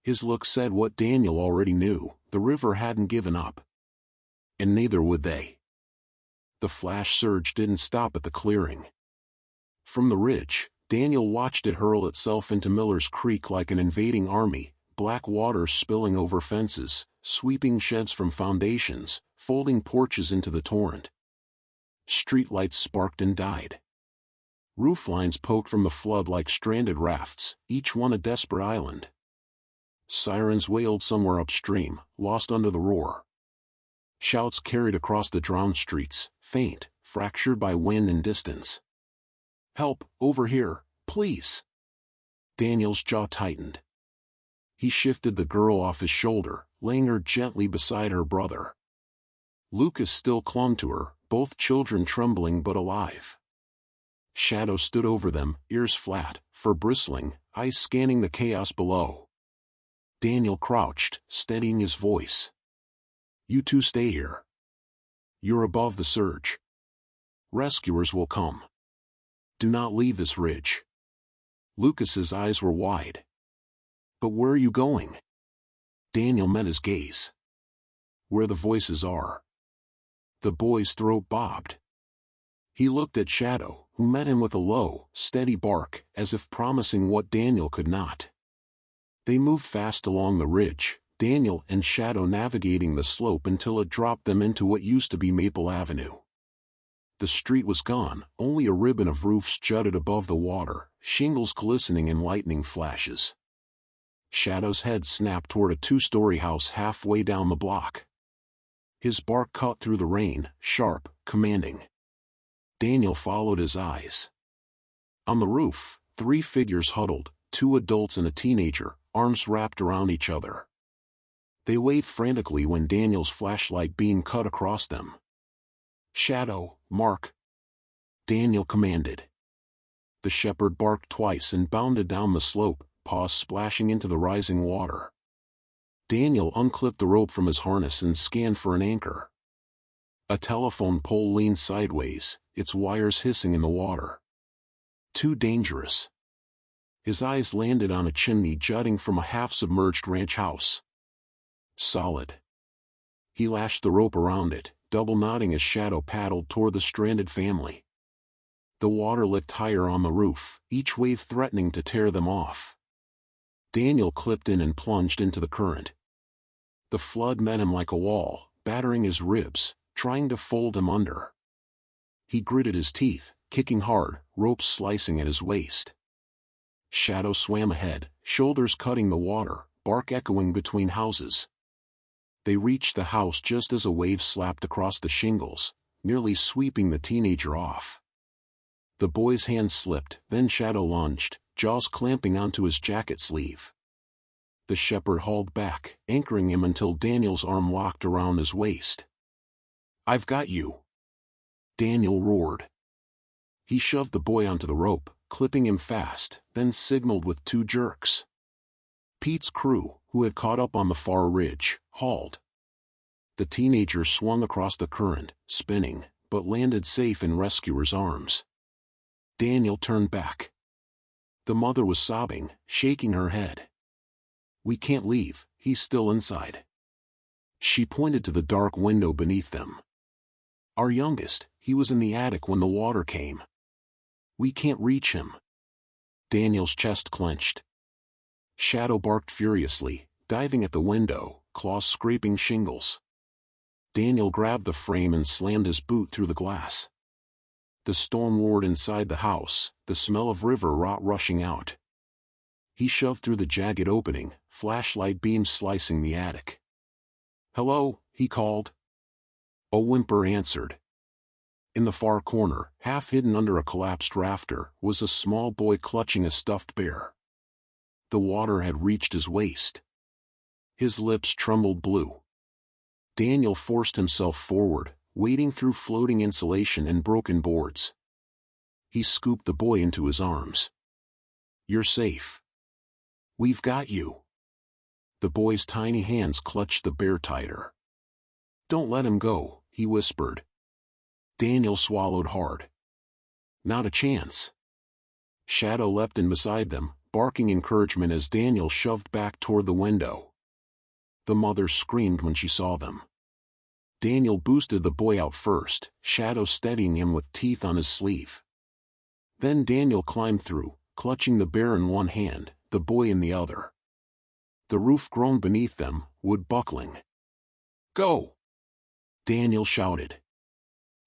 His look said what Daniel already knew, the river hadn't given up. And neither would they. The flash surge didn't stop at the clearing. From the ridge, Daniel watched it hurl itself into Miller's Creek like an invading army, black water spilling over fences, sweeping sheds from foundations, folding porches into the torrent. Streetlights sparked and died. Rooflines poked from the flood like stranded rafts, each one a desperate island. Sirens wailed somewhere upstream, lost under the roar. Shouts carried across the drowned streets, faint, fractured by wind and distance. "Help, over here, please!" Daniel's jaw tightened. He shifted the girl off his shoulder, laying her gently beside her brother. Lucas still clung to her, both children trembling but alive. Shadow stood over them, ears flat, fur bristling, eyes scanning the chaos below. Daniel crouched, steadying his voice. "You two stay here. You're above the surge. Rescuers will come. Do not leave this ridge. Lucas's eyes were wide. But where are you going? Daniel met his gaze. Where the voices are. The boy's throat bobbed. He looked at Shadow, who met him with a low, steady bark, as if promising what Daniel could not. They moved fast along the ridge, Daniel and Shadow navigating the slope until it dropped them into what used to be Maple Avenue. The street was gone, only a ribbon of roofs jutted above the water, shingles glistening in lightning flashes. Shadow's head snapped toward a two-story house halfway down the block. His bark cut through the rain, sharp, commanding. Daniel followed his eyes. On the roof, 3 figures huddled, 2 adults and a teenager, arms wrapped around each other. They waved frantically when Daniel's flashlight beam cut across them. "Shadow, Mark!" Daniel commanded. The shepherd barked twice and bounded down the slope, paws splashing into the rising water. Daniel unclipped the rope from his harness and scanned for an anchor. A telephone pole leaned sideways, its wires hissing in the water. Too dangerous. His eyes landed on a chimney jutting from a half-submerged ranch house. Solid. He lashed the rope around it, double knotting as Shadow paddled toward the stranded family. The water licked higher on the roof, each wave threatening to tear them off. Daniel clipped in and plunged into the current. The flood met him like a wall, battering his ribs, trying to fold him under. He gritted his teeth, kicking hard, ropes slicing at his waist. Shadow swam ahead, shoulders cutting the water, bark echoing between houses. They reached the house just as a wave slapped across the shingles, nearly sweeping the teenager off. The boy's hand slipped, then Shadow lunged, jaws clamping onto his jacket sleeve. The shepherd hauled back, anchoring him until Daniel's arm locked around his waist. "I've got you!" Daniel roared. He shoved the boy onto the rope, clipping him fast, then signaled with 2 jerks. Pete's crew, who had caught up on the far ridge, hauled. The teenager swung across the current, spinning, but landed safe in rescuers' arms. Daniel turned back. The mother was sobbing, shaking her head. "We can't leave, he's still inside." She pointed to the dark window beneath them. "Our youngest, he was in the attic when the water came. We can't reach him." Daniel's chest clenched. Shadow barked furiously, diving at the window, claws scraping shingles. Daniel grabbed the frame and slammed his boot through the glass. The storm roared inside the house, the smell of river rot rushing out. He shoved through the jagged opening, flashlight beams slicing the attic. "Hello," he called. A whimper answered. In the far corner, half hidden under a collapsed rafter, was a small boy clutching a stuffed bear. The water had reached his waist. His lips trembled blue. Daniel forced himself forward, wading through floating insulation and broken boards. He scooped the boy into his arms. "You're safe. We've got you." The boy's tiny hands clutched the bear tighter. "Don't let him go," he whispered. Daniel swallowed hard. "Not a chance." Shadow leapt in beside them, barking encouragement as Daniel shoved back toward the window. The mother screamed when she saw them. Daniel boosted the boy out first, Shadow steadying him with teeth on his sleeve. Then Daniel climbed through, clutching the bear in one hand, the boy in the other. The roof groaned beneath them, wood buckling. "Go!" Daniel shouted.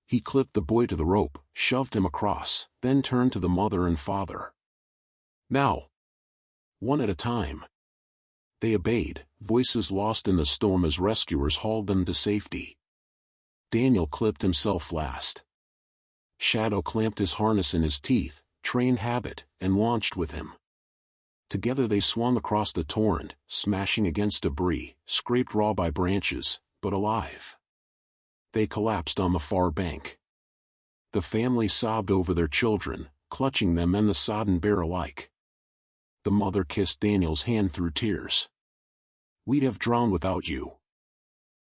He clipped the boy to the rope, shoved him across, then turned to the mother and father. "Now! One at a time." They obeyed, voices lost in the storm as rescuers hauled them to safety. Daniel clipped himself last. Shadow clamped his harness in his teeth, trained habit, and launched with him. Together they swung across the torrent, smashing against debris, scraped raw by branches, but alive. They collapsed on the far bank. The family sobbed over their children, clutching them and the sodden bear alike. The mother kissed Daniel's hand through tears. "We'd have drowned without you."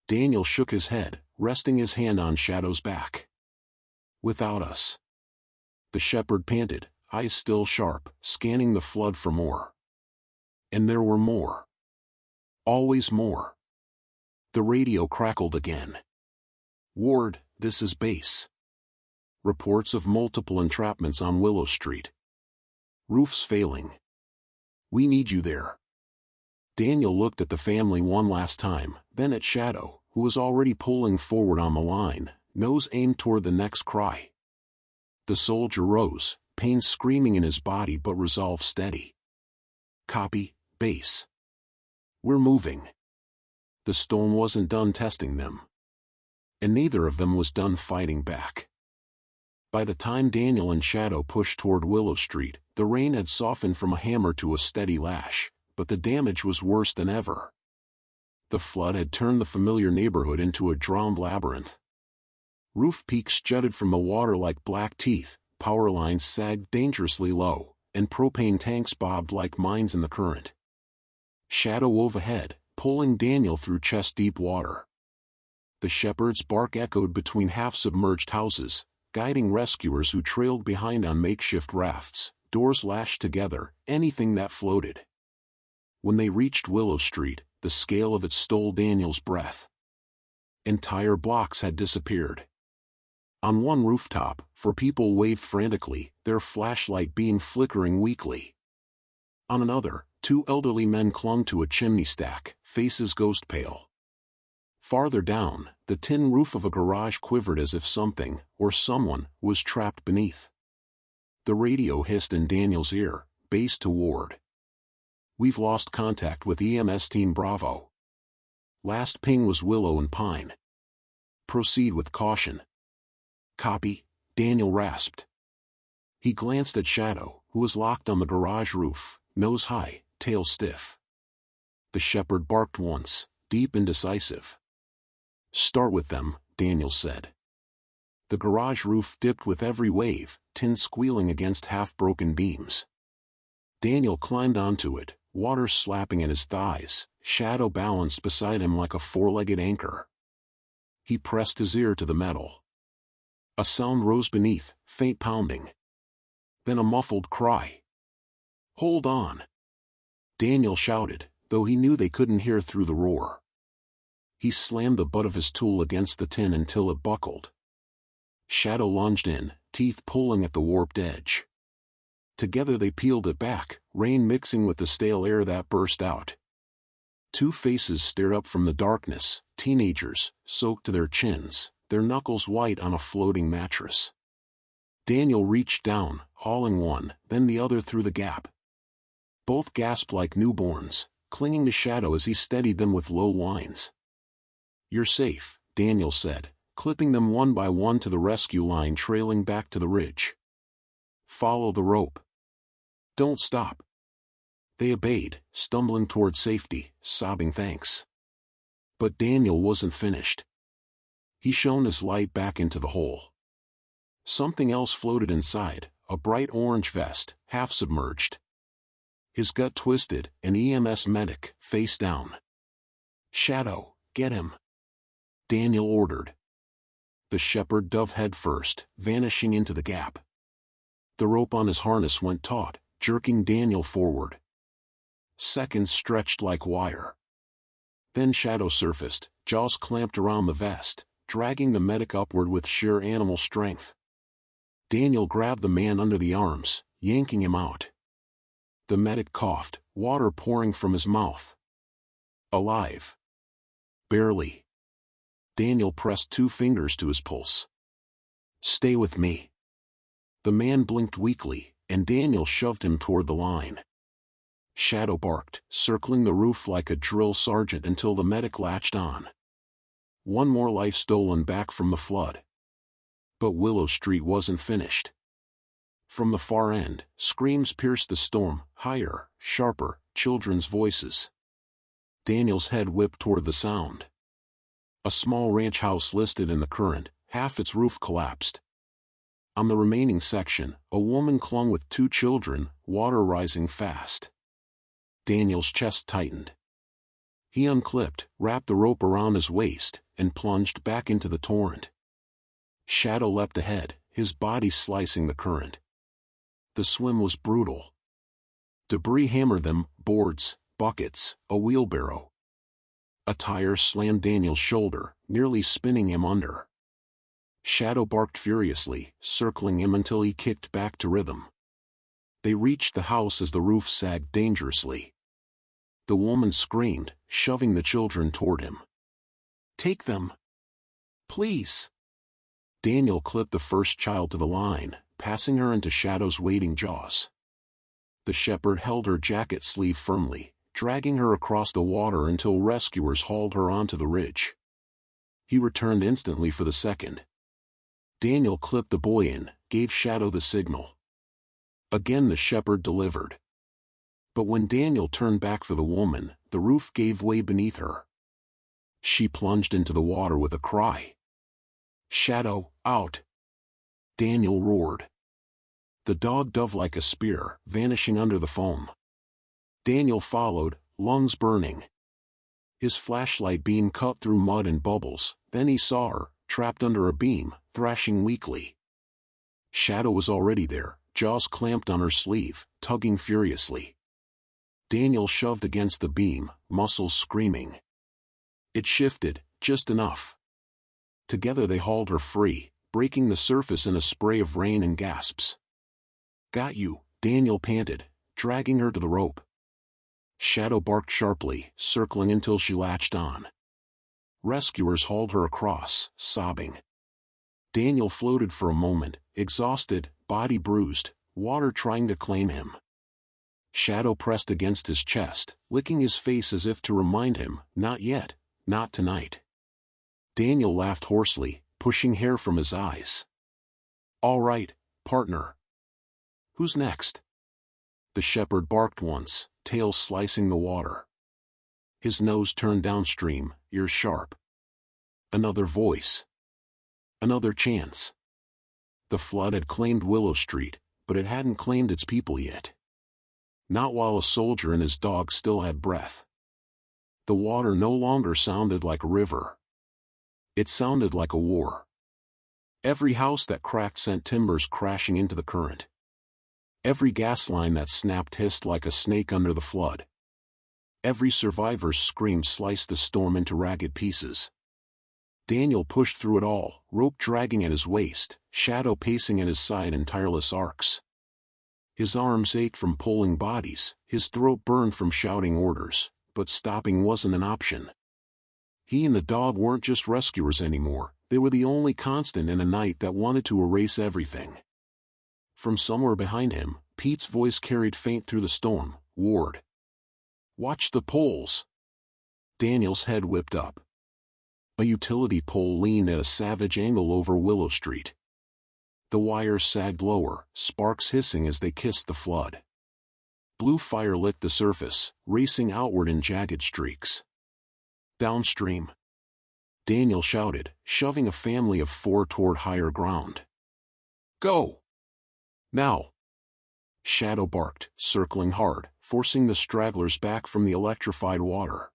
Daniel shook his head, resting his hand on Shadow's back. Without us. The shepherd panted, eyes still sharp, scanning the flood for more. And there were more. Always more. The radio crackled again. Ward, this is base. Reports of multiple entrapments on Willow Street. Roofs failing. We need you there. Daniel looked at the family one last time, then at Shadow, who was already pulling forward on the line, nose aimed toward the next cry. The soldier rose, pain screaming in his body but resolve steady. Copy, base. We're moving. The storm wasn't done testing them. And neither of them was done fighting back. By the time Daniel and Shadow pushed toward Willow Street, the rain had softened from a hammer to a steady lash, but the damage was worse than ever. The flood had turned the familiar neighborhood into a drowned labyrinth. Roof peaks jutted from the water like black teeth, power lines sagged dangerously low, and propane tanks bobbed like mines in the current. Shadow wove ahead, pulling Daniel through chest-deep water. The shepherd's bark echoed between half-submerged houses, guiding rescuers who trailed behind on makeshift rafts, doors lashed together, anything that floated. When they reached Willow Street, the scale of it stole Daniel's breath. Entire blocks had disappeared. On one rooftop, four people waved frantically, their flashlight beam flickering weakly. On another, two elderly men clung to a chimney stack, faces ghost pale. Farther down, the tin roof of a garage quivered as if something, or someone, was trapped beneath. The radio hissed in Daniel's ear, base to Ward. We've lost contact with EMS Team Bravo. Last ping was Willow and Pine. Proceed with caution. Copy, Daniel rasped. He glanced at Shadow, who was locked on the garage roof, nose high, tail stiff. The shepherd barked once, deep and decisive. Start with them, Daniel said. The garage roof dipped with every wave, tin squealing against half-broken beams. Daniel climbed onto it, water slapping at his thighs, Shadow balanced beside him like a four-legged anchor. He pressed his ear to the metal. A sound rose beneath, faint pounding. Then a muffled cry. Hold on! Daniel shouted, though he knew they couldn't hear through the roar. He slammed the butt of his tool against the tin until it buckled. Shadow lunged in, teeth pulling at the warped edge. Together they peeled it back, rain mixing with the stale air that burst out. Two faces stared up from the darkness, teenagers, soaked to their chins, their knuckles white on a floating mattress. Daniel reached down, hauling one, then the other through the gap. Both gasped like newborns, clinging to Shadow as he steadied them with low whines. You're safe, Daniel said, clipping them one by one to the rescue line trailing back to the ridge. Follow the rope. Don't stop. They obeyed, stumbling toward safety, sobbing thanks. But Daniel wasn't finished. He shone his light back into the hole. Something else floated inside, a bright orange vest, half submerged. His gut twisted, an EMS medic, face down. Shadow, get him. Daniel ordered. The shepherd dove head first, vanishing into the gap. The rope on his harness went taut, jerking Daniel forward. Seconds stretched like wire. Then Shadow surfaced, jaws clamped around the vest, dragging the medic upward with sheer animal strength. Daniel grabbed the man under the arms, yanking him out. The medic coughed, water pouring from his mouth. Alive. Barely. Daniel pressed two fingers to his pulse. Stay with me. The man blinked weakly, and Daniel shoved him toward the line. Shadow barked, circling the roof like a drill sergeant until the medic latched on. One more life stolen back from the flood. But Willow Street wasn't finished. From the far end, screams pierced the storm, higher, sharper, children's voices. Daniel's head whipped toward the sound. A small ranch house listed in the current, half its roof collapsed. On the remaining section, a woman clung with two children, water rising fast. Daniel's chest tightened. He unclipped, wrapped the rope around his waist, and plunged back into the torrent. Shadow leapt ahead, his body slicing the current. The swim was brutal. Debris hammered them, boards, buckets, a wheelbarrow. A tire slammed Daniel's shoulder, nearly spinning him under. Shadow barked furiously, circling him until he kicked back to rhythm. They reached the house as the roof sagged dangerously. The woman screamed, shoving the children toward him. "Take them! Please!" Daniel clipped the first child to the line, passing her into Shadow's waiting jaws. The shepherd held her jacket sleeve firmly, dragging her across the water until rescuers hauled her onto the ridge. He returned instantly for the second. Daniel clipped the boy in, gave Shadow the signal. Again the shepherd delivered. But when Daniel turned back for the woman, the roof gave way beneath her. She plunged into the water with a cry. "Shadow, out!" Daniel roared. The dog dove like a spear, vanishing under the foam. Daniel followed, lungs burning. His flashlight beam cut through mud and bubbles, then he saw her, trapped under a beam, thrashing weakly. Shadow was already there, jaws clamped on her sleeve, tugging furiously. Daniel shoved against the beam, muscles screaming. It shifted, just enough. Together they hauled her free, breaking the surface in a spray of rain and gasps. "Got you," Daniel panted, dragging her to the rope. Shadow barked sharply, circling until she latched on. Rescuers hauled her across, sobbing. Daniel floated for a moment, exhausted, body bruised, water trying to claim him. Shadow pressed against his chest, licking his face as if to remind him, not yet, not tonight. Daniel laughed hoarsely, pushing hair from his eyes. "All right, partner. Who's next?" The shepherd barked once, tail slicing the water. His nose turned downstream, ears sharp. Another voice. Another chance. The flood had claimed Willow Street, but it hadn't claimed its people yet. Not while a soldier and his dog still had breath. The water no longer sounded like a river. It sounded like a war. Every house that cracked sent timbers crashing into the current. Every gas line that snapped hissed like a snake under the flood. Every survivor's scream sliced the storm into ragged pieces. Daniel pushed through it all, rope dragging at his waist, Shadow pacing at his side in tireless arcs. His arms ached from pulling bodies, his throat burned from shouting orders, but stopping wasn't an option. He and the dog weren't just rescuers anymore, they were the only constant in a night that wanted to erase everything. From somewhere behind him, Pete's voice carried faint through the storm, "Ward. Watch the poles." Daniel's head whipped up. A utility pole leaned at a savage angle over Willow Street. The wires sagged lower, sparks hissing as they kissed the flood. Blue fire licked the surface, racing outward in jagged streaks. "Downstream!" Daniel shouted, shoving a family of 4 toward higher ground. "Go! Now!" Shadow barked, circling hard, forcing the stragglers back from the electrified water.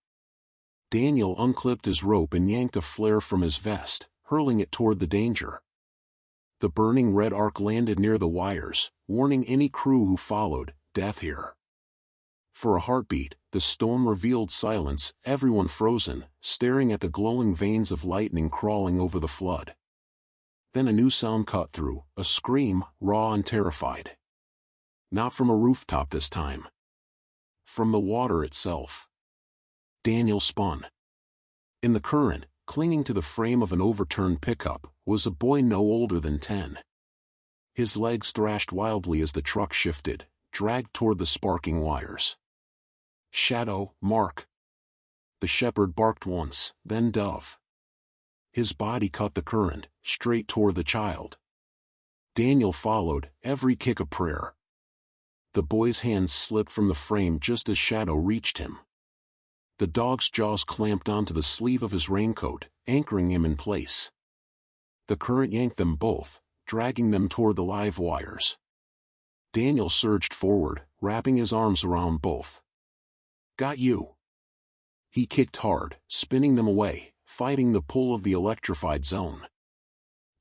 Daniel unclipped his rope and yanked a flare from his vest, hurling it toward the danger. The burning red arc landed near the wires, warning any crew who followed, "Death here." For a heartbeat, the storm revealed silence, everyone frozen, staring at the glowing veins of lightning crawling over the flood. Then a new sound cut through, a scream, raw and terrified. Not from a rooftop this time. From the water itself. Daniel spun. In the current, clinging to the frame of an overturned pickup, was a boy no older than 10. His legs thrashed wildly as the truck shifted, dragged toward the sparking wires. "Shadow, Mark." The shepherd barked once, then Dove. His body cut the current, straight toward the child. Daniel followed, every kick a prayer. The boy's hands slipped from the frame just as Shadow reached him. The dog's jaws clamped onto the sleeve of his raincoat, anchoring him in place. The current yanked them both, dragging them toward the live wires. Daniel surged forward, wrapping his arms around both. "Got you." He kicked hard, spinning them away, fighting the pull of the electrified zone.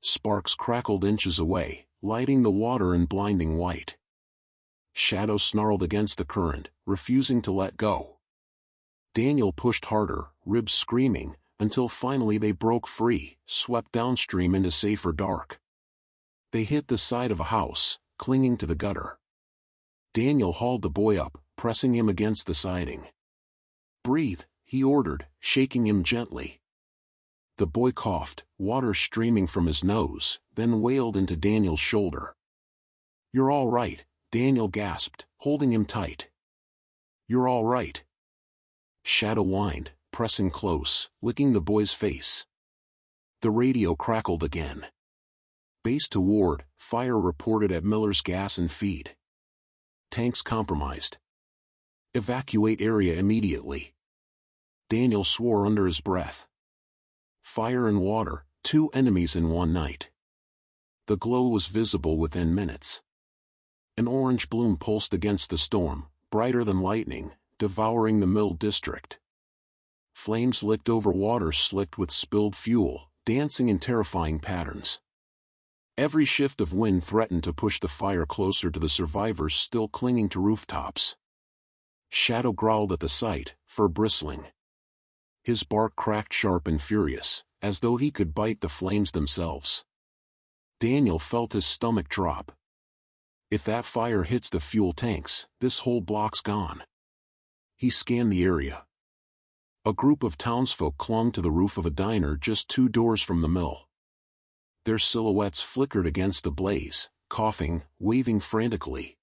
Sparks crackled inches away, lighting the water in blinding white. Shadow snarled against the current, refusing to let go. Daniel pushed harder, ribs screaming, until finally they broke free, swept downstream into safer dark. They hit the side of a house, clinging to the gutter. Daniel hauled the boy up, pressing him against the siding. "Breathe," he ordered, shaking him gently. The boy coughed, water streaming from his nose, then wailed into Daniel's shoulder. "You're all right," Daniel gasped, holding him tight. "You're all right." Shadow whined, pressing close, licking the boy's face. The radio crackled again. "Base to Ward, fire reported at Miller's Gas and Feed. Tanks compromised. Evacuate area immediately." Daniel swore under his breath. Fire and water, 2 enemies in one night. The glow was visible within minutes. An orange bloom pulsed against the storm, brighter than lightning, devouring the mill district. Flames licked over water slicked with spilled fuel, dancing in terrifying patterns. Every shift of wind threatened to push the fire closer to the survivors still clinging to rooftops. Shadow growled at the sight, fur bristling. His bark cracked sharp and furious, as though he could bite the flames themselves. Daniel felt his stomach drop. If that fire hits the fuel tanks, this whole block's gone. He scanned the area. A group of townsfolk clung to the roof of a diner just 2 doors from the mill. Their silhouettes flickered against the blaze, coughing, waving frantically.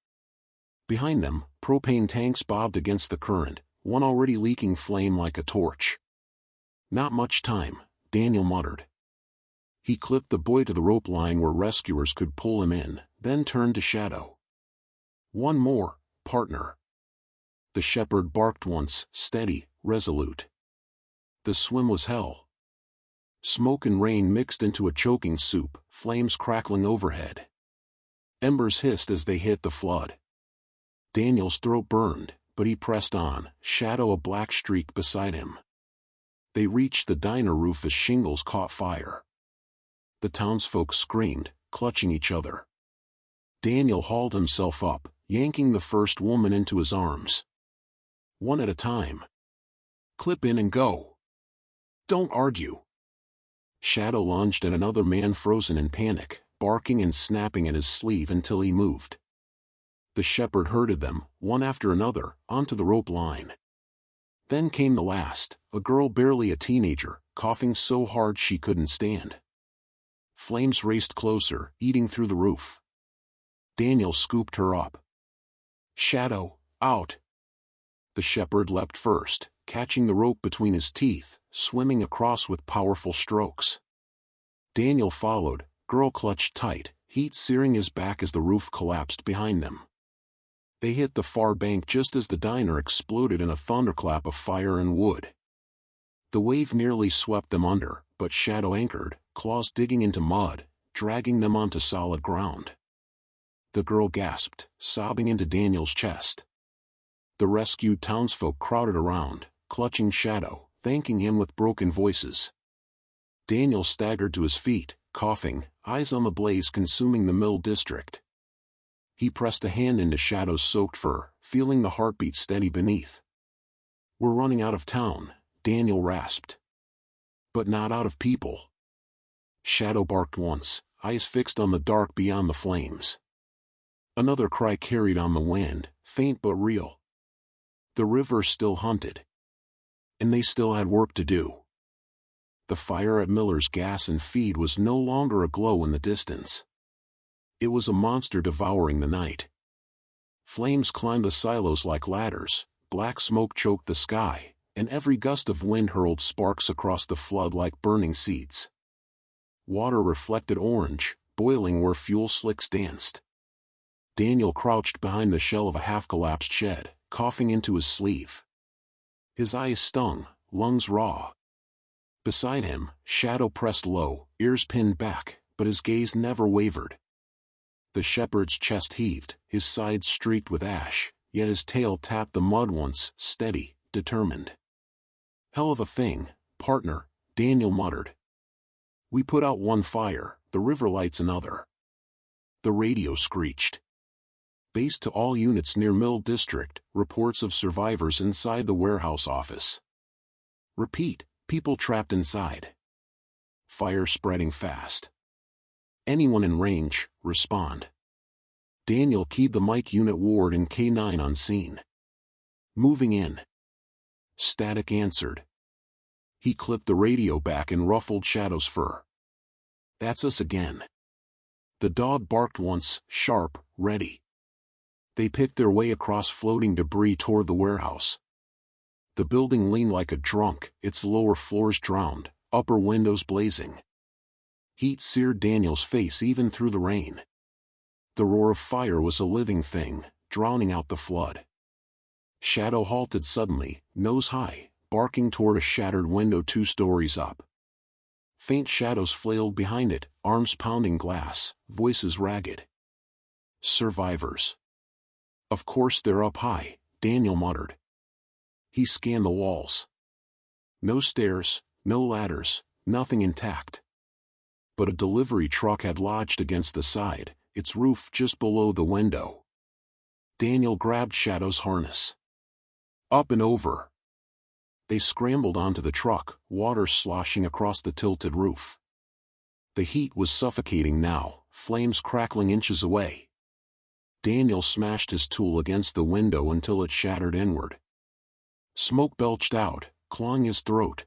Behind them, propane tanks bobbed against the current, one already leaking flame like a torch. "Not much time," Daniel muttered. He clipped the boy to the rope line where rescuers could pull him in, then turned to Shadow. "One more, partner." The shepherd barked once, steady, resolute. The swim was hell. Smoke and rain mixed into a choking soup, flames crackling overhead. Embers hissed as they hit the flood. Daniel's throat burned, but he pressed on, Shadow a black streak beside him. They reached the diner roof as shingles caught fire. The townsfolk screamed, clutching each other. Daniel hauled himself up, yanking the first woman into his arms. "One at a time. Clip in and go. Don't argue." Shadow lunged at another man frozen in panic, barking and snapping at his sleeve until he moved. The shepherd herded them, one after another, onto the rope line. Then came the last, a girl barely a teenager, coughing so hard she couldn't stand. Flames raced closer, eating through the roof. Daniel scooped her up. "Shadow, out." The shepherd leapt first, catching the rope between his teeth, swimming across with powerful strokes. Daniel followed, girl clutched tight, heat searing his back as the roof collapsed behind them. They hit the far bank just as the diner exploded in a thunderclap of fire and wood. The wave nearly swept them under, but Shadow anchored, claws digging into mud, dragging them onto solid ground. The girl gasped, sobbing into Daniel's chest. The rescued townsfolk crowded around, clutching Shadow, thanking him with broken voices. Daniel staggered to his feet, coughing, eyes on the blaze consuming the mill district. He pressed a hand into Shadow's soaked fur, feeling the heartbeat steady beneath. "We're running out of town," Daniel rasped. "But not out of people." Shadow barked once, eyes fixed on the dark beyond the flames. Another cry carried on the wind, faint but real. The river still hunted. And they still had work to do. The fire at Miller's Gas and Feed was no longer a glow in the distance. It was a monster devouring the night. Flames climbed the silos like ladders, black smoke choked the sky, and every gust of wind hurled sparks across the flood like burning seeds. Water reflected orange, boiling where fuel slicks danced. Daniel crouched behind the shell of a half-collapsed shed, coughing into his sleeve. His eyes stung, lungs raw. Beside him, Shadow pressed low, ears pinned back, but his gaze never wavered. The shepherd's chest heaved, his sides streaked with ash, yet his tail tapped the mud once, steady, determined. "Hell of a thing, partner," Daniel muttered. "We put out one fire, the river lights another. The radio screeched. Base to all units near Mill District, reports of survivors inside the warehouse office. Repeat, people trapped inside. Fire spreading fast. Anyone in range, respond. Daniel keyed the mic. Unit Ward and K9 on scene. Moving in. Static answered. He clipped the radio back and ruffled Shadow's fur. That's us again. The dog barked once, sharp, ready. They picked their way across floating debris toward the warehouse. The building leaned like a drunk, its lower floors drowned, upper windows blazing. Heat seared Daniel's face even through the rain. The roar of fire was a living thing, drowning out the flood. Shadow halted suddenly, nose high, barking toward a shattered window 2 stories up. Faint shadows flailed behind it, arms pounding glass, voices ragged. Survivors. Of course they're up high, Daniel muttered. He scanned the walls. No stairs, no ladders, nothing intact. But a delivery truck had lodged against the side, its roof just below the window. Daniel grabbed Shadow's harness. Up and over. They scrambled onto the truck, water sloshing across the tilted roof. The heat was suffocating now, flames crackling inches away. Daniel smashed his tool against the window until it shattered inward. Smoke belched out, clawing his throat.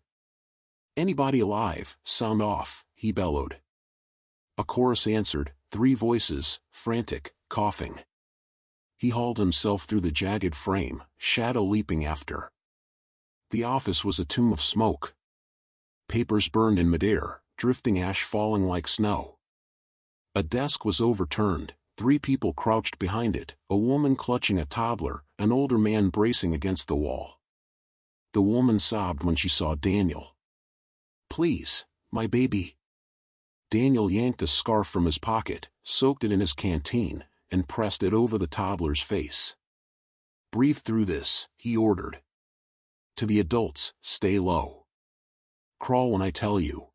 Anybody alive, sound off, he bellowed. A chorus answered, 3 voices, frantic, coughing. He hauled himself through the jagged frame, Shadow leaping after. The office was a tomb of smoke. Papers burned in midair, drifting ash falling like snow. A desk was overturned, 3 people crouched behind it, a woman clutching a toddler, an older man bracing against the wall. The woman sobbed when she saw Daniel. Please, my baby. Daniel yanked a scarf from his pocket, soaked it in his canteen, and pressed it over the toddler's face. Breathe through this, he ordered. To the adults, stay low. Crawl when I tell you.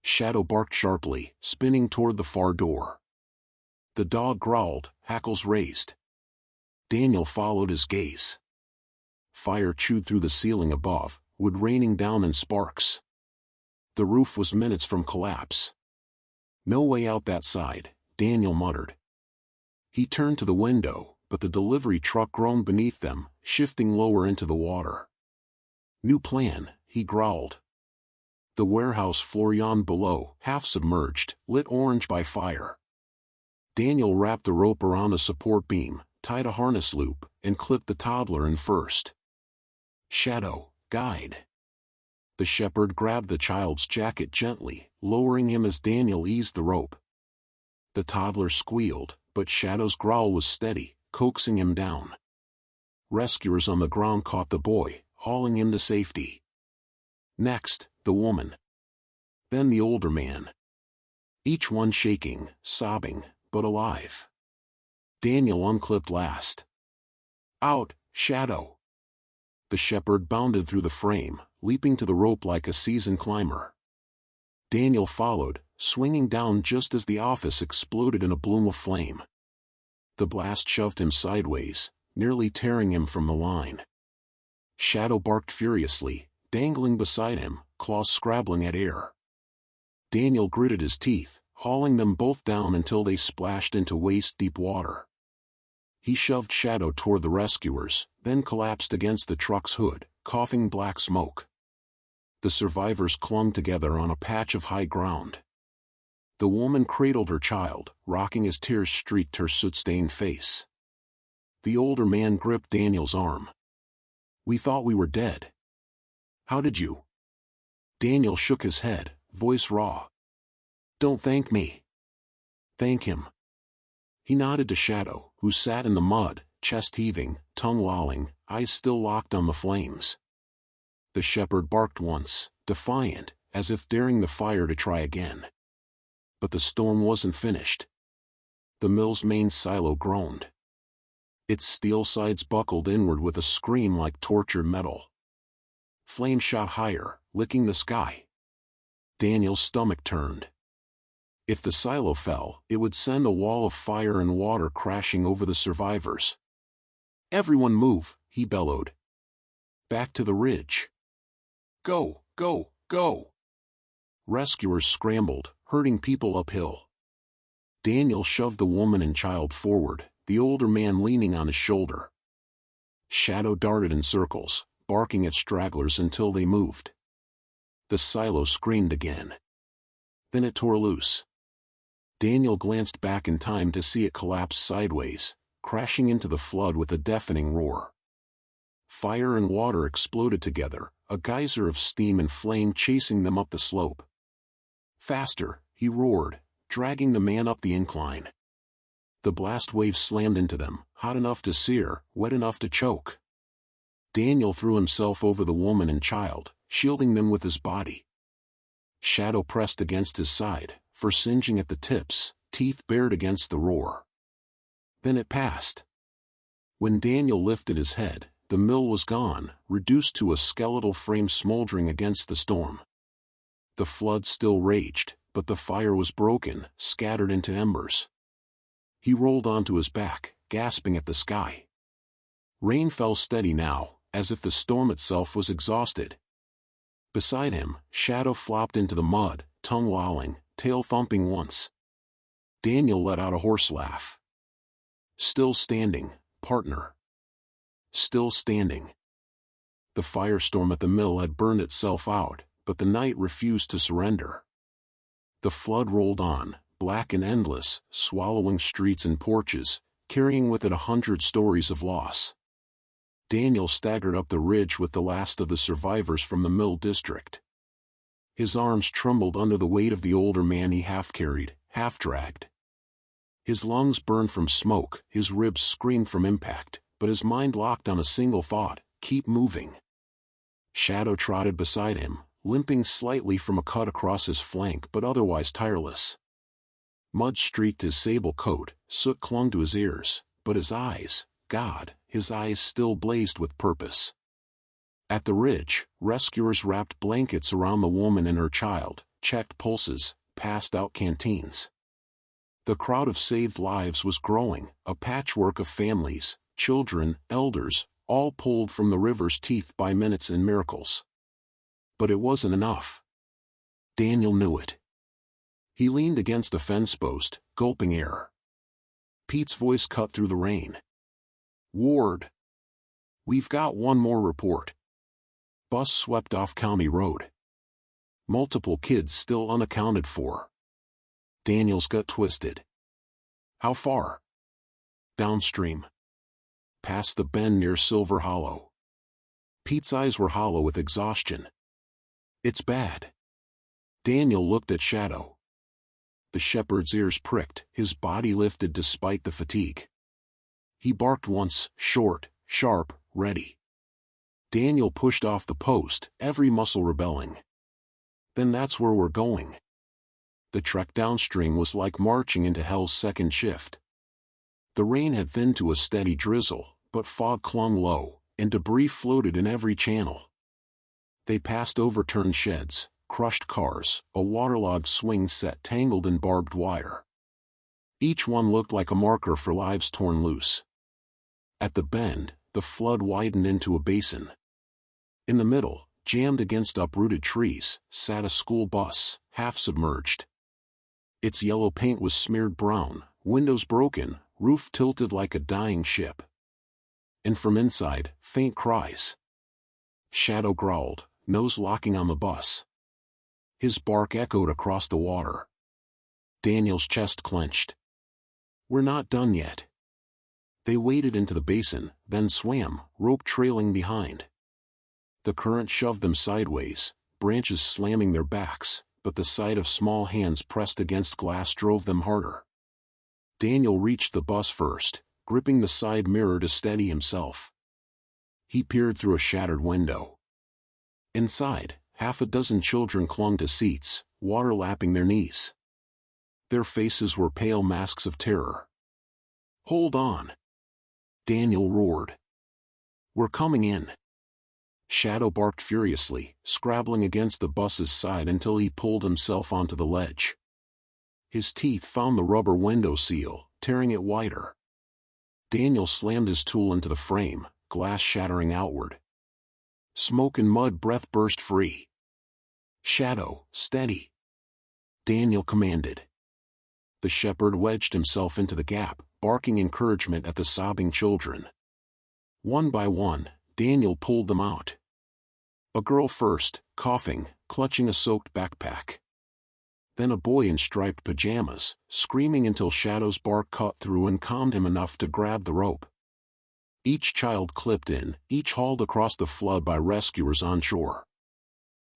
Shadow barked sharply, spinning toward the far door. The dog growled, hackles raised. Daniel followed his gaze. Fire chewed through the ceiling above, wood raining down in sparks. The roof was minutes from collapse. No way out that side, Daniel muttered. He turned to the window, but the delivery truck groaned beneath them, shifting lower into the water. New plan, he growled. The warehouse floor yawned below, half submerged, lit orange by fire. Daniel wrapped the rope around a support beam, tied a harness loop, and clipped the toddler in first. Shadow, guide. The shepherd grabbed the child's jacket gently, lowering him as Daniel eased the rope. The toddler squealed, but Shadow's growl was steady, coaxing him down. Rescuers on the ground caught the boy, hauling him to safety. Next, the woman. Then the older man. Each one shaking, sobbing, but alive. Daniel unclipped last. Out, Shadow. The shepherd bounded through the frame, leaping to the rope like a seasoned climber. Daniel followed, swinging down just as the office exploded in a bloom of flame. The blast shoved him sideways, nearly tearing him from the line. Shadow barked furiously, dangling beside him, claws scrabbling at air. Daniel gritted his teeth, hauling them both down until they splashed into waist-deep water. He shoved Shadow toward the rescuers, then collapsed against the truck's hood, coughing black smoke. The survivors clung together on a patch of high ground. The woman cradled her child, rocking as tears streaked her soot-stained face. The older man gripped Daniel's arm. We thought we were dead. How did you? Daniel shook his head, voice raw. Don't thank me. Thank him. He nodded to Shadow, who sat in the mud, chest heaving, tongue lolling, eyes still locked on the flames. The shepherd barked once, defiant, as if daring the fire to try again. But the storm wasn't finished. The mill's main silo groaned. Its steel sides buckled inward with a scream like tortured metal. Flame shot higher, licking the sky. Daniel's stomach turned. If the silo fell, it would send a wall of fire and water crashing over the survivors. "Everyone move," he bellowed. "Back to the ridge. Go, go, go!" Rescuers scrambled, herding people uphill. Daniel shoved the woman and child forward, the older man leaning on his shoulder. Shadow darted in circles, barking at stragglers until they moved. The silo screamed again. Then it tore loose. Daniel glanced back in time to see it collapse sideways, crashing into the flood with a deafening roar. Fire and water exploded together, a geyser of steam and flame chasing them up the slope. "Faster," he roared, dragging the man up the incline. The blast wave slammed into them, hot enough to sear, wet enough to choke. Daniel threw himself over the woman and child, shielding them with his body. Shadow pressed against his side, for singeing at the tips, teeth bared against the roar. Then it passed. When Daniel lifted his head, the mill was gone, reduced to a skeletal frame smoldering against the storm. The flood still raged, but the fire was broken, scattered into embers. He rolled onto his back, gasping at the sky. Rain fell steady now, as if the storm itself was exhausted. Beside him, Shadow flopped into the mud, tongue lolling, tail thumping once. Daniel let out a hoarse laugh. "Still standing, partner. Still standing." The firestorm at the mill had burned itself out, but the night refused to surrender. The flood rolled on, black and endless, swallowing streets and porches, carrying with it 100 stories of loss. Daniel staggered up the ridge with the last of the survivors from the mill district. His arms trembled under the weight of the older man he half-carried, half-dragged. His lungs burned from smoke, his ribs screamed from impact, but his mind locked on a single thought: keep moving. Shadow trotted beside him, limping slightly from a cut across his flank but otherwise tireless. Mud streaked his sable coat, soot clung to his ears, but his eyes, God, his eyes still blazed with purpose. At the ridge, rescuers wrapped blankets around the woman and her child, checked pulses, passed out canteens. The crowd of saved lives was growing, a patchwork of families, children, elders, all pulled from the river's teeth by minutes and miracles. But it wasn't enough. Daniel knew it. He leaned against a fence post, gulping air. Pete's voice cut through the rain. "Ward. We've got one more report." Bus swept off County Road. Multiple kids still unaccounted for. Daniel's gut twisted. "How far?" "Downstream. Past the bend near Silver Hollow." Pete's eyes were hollow with exhaustion. "It's bad." Daniel looked at Shadow. The shepherd's ears pricked, his body lifted despite the fatigue. He barked once, short, sharp, ready. Daniel pushed off the post, every muscle rebelling. "Then that's where we're going." The trek downstream was like marching into hell's second shift. The rain had thinned to a steady drizzle, but fog clung low, and debris floated in every channel. They passed overturned sheds, crushed cars, a waterlogged swing set tangled in barbed wire. Each one looked like a marker for lives torn loose. At the bend, the flood widened into a basin. In the middle, jammed against uprooted trees, sat a school bus, half submerged. Its yellow paint was smeared brown, windows broken, roof tilted like a dying ship. And from inside, faint cries. Shadow growled, nose locking on the bus. His bark echoed across the water. Daniel's chest clenched. "We're not done yet." They waded into the basin, then swam, rope trailing behind. The current shoved them sideways, branches slamming their backs, but the sight of small hands pressed against glass drove them harder. Daniel reached the bus first, gripping the side mirror to steady himself. He peered through a shattered window. Inside, half a dozen children clung to seats, water lapping their knees. Their faces were pale masks of terror. "Hold on!" Daniel roared. "We're coming in." Shadow barked furiously, scrabbling against the bus's side until he pulled himself onto the ledge. His teeth found the rubber window seal, tearing it wider. Daniel slammed his tool into the frame, glass shattering outward. Smoke and mud breath burst free. "Shadow, steady," Daniel commanded. The shepherd wedged himself into the gap, barking encouragement at the sobbing children. One by one, Daniel pulled them out. A girl first, coughing, clutching a soaked backpack. Then a boy in striped pajamas, screaming until Shadow's bark cut through and calmed him enough to grab the rope. Each child clipped in, each hauled across the flood by rescuers on shore.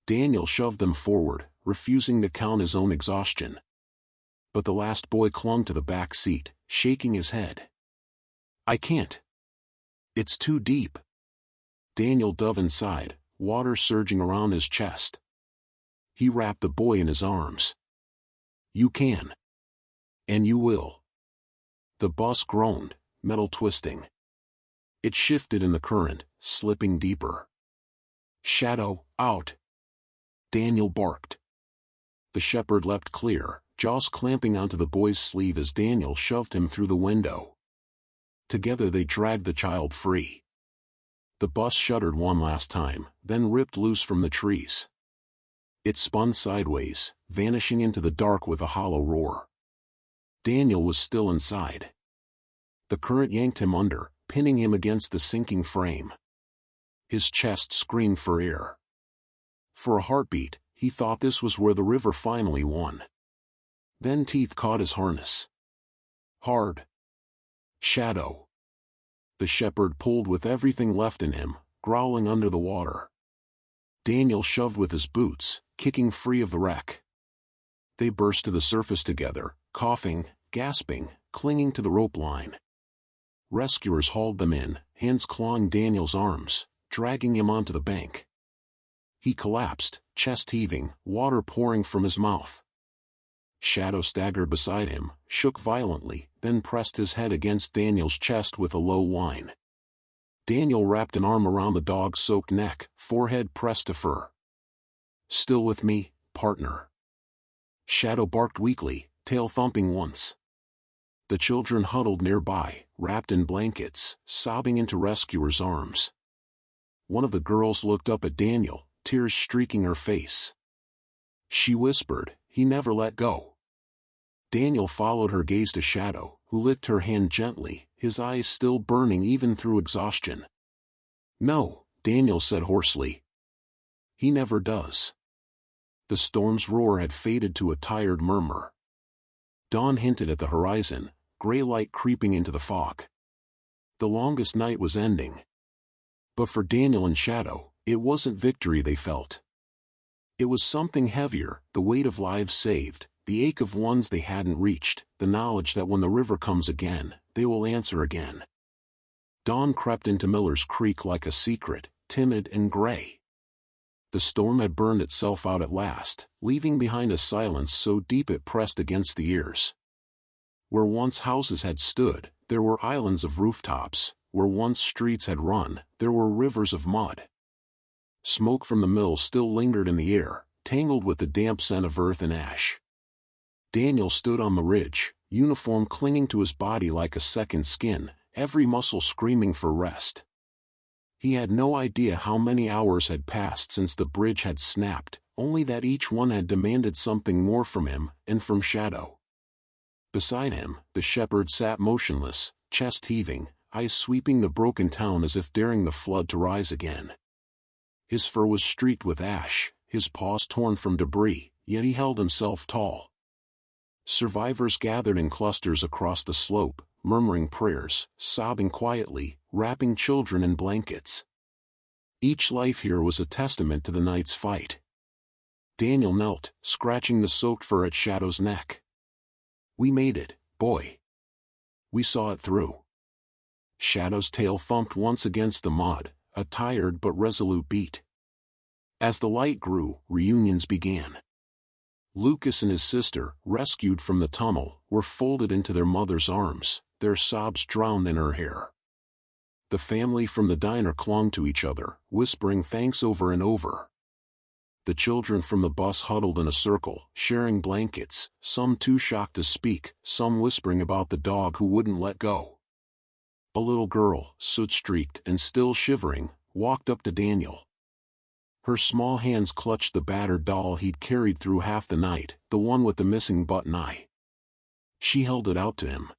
Daniel shoved them forward, refusing to count his own exhaustion. But the last boy clung to the back seat, shaking his head. "I can't. It's too deep." Daniel dove inside, water surging around his chest. He wrapped the boy in his arms. "You can. And you will." The bus groaned, metal twisting. It shifted in the current, slipping deeper. "Shadow, out!" Daniel barked. The shepherd leapt clear, jaws clamping onto the boy's sleeve as Daniel shoved him through the window. Together they dragged the child free. The bus shuddered one last time, then ripped loose from the trees. It spun sideways, vanishing into the dark with a hollow roar. Daniel was still inside. The current yanked him under, pinning him against the sinking frame. His chest screamed for air. For a heartbeat, he thought this was where the river finally won. Then teeth caught his harness. Hard. "Shadow." The shepherd pulled with everything left in him, growling under the water. Daniel shoved with his boots, kicking free of the wreck. They burst to the surface together, coughing, gasping, clinging to the rope line. Rescuers hauled them in, hands clawing Daniel's arms, dragging him onto the bank. He collapsed, chest heaving, water pouring from his mouth. Shadow staggered beside him, shook violently, then pressed his head against Daniel's chest with a low whine. Daniel wrapped an arm around the dog's soaked neck, forehead pressed to fur. "Still with me, partner?" Shadow barked weakly, tail thumping once. The children huddled nearby, wrapped in blankets, sobbing into rescuers' arms. One of the girls looked up at Daniel, tears streaking her face. She whispered, "He never let go." Daniel followed her gaze to Shadow, who licked her hand gently, his eyes still burning even through exhaustion. "No," Daniel said hoarsely. "He never does." The storm's roar had faded to a tired murmur. Dawn hinted at the horizon, gray light creeping into the fog. The longest night was ending. But for Daniel and Shadow, it wasn't victory they felt. It was something heavier, the weight of lives saved, the ache of ones they hadn't reached, the knowledge that when the river comes again, they will answer again. Dawn crept into Miller's Creek like a secret, timid and gray. The storm had burned itself out at last, leaving behind a silence so deep it pressed against the ears. Where once houses had stood, there were islands of rooftops. Where once streets had run, there were rivers of mud. Smoke from the mill still lingered in the air, tangled with the damp scent of earth and ash. Daniel stood on the ridge, uniform clinging to his body like a second skin, every muscle screaming for rest. He had no idea how many hours had passed since the bridge had snapped, only that each one had demanded something more from him, and from Shadow. Beside him, the shepherd sat motionless, chest heaving, eyes sweeping the broken town as if daring the flood to rise again. His fur was streaked with ash, his paws torn from debris, yet he held himself tall. Survivors gathered in clusters across the slope, murmuring prayers, sobbing quietly, wrapping children in blankets. Each life here was a testament to the night's fight. Daniel knelt, scratching the soaked fur at Shadow's neck. "We made it, boy. We saw it through." Shadow's tail thumped once against the mud, a tired but resolute beat. As the light grew, reunions began. Lucas and his sister, rescued from the tunnel, were folded into their mother's arms, their sobs drowned in her hair. The family from the diner clung to each other, whispering thanks over and over. The children from the bus huddled in a circle, sharing blankets, some too shocked to speak, some whispering about the dog who wouldn't let go. A little girl, soot-streaked and still shivering, walked up to Daniel. Her small hands clutched the battered doll he'd carried through half the night, the one with the missing button eye. She held it out to him.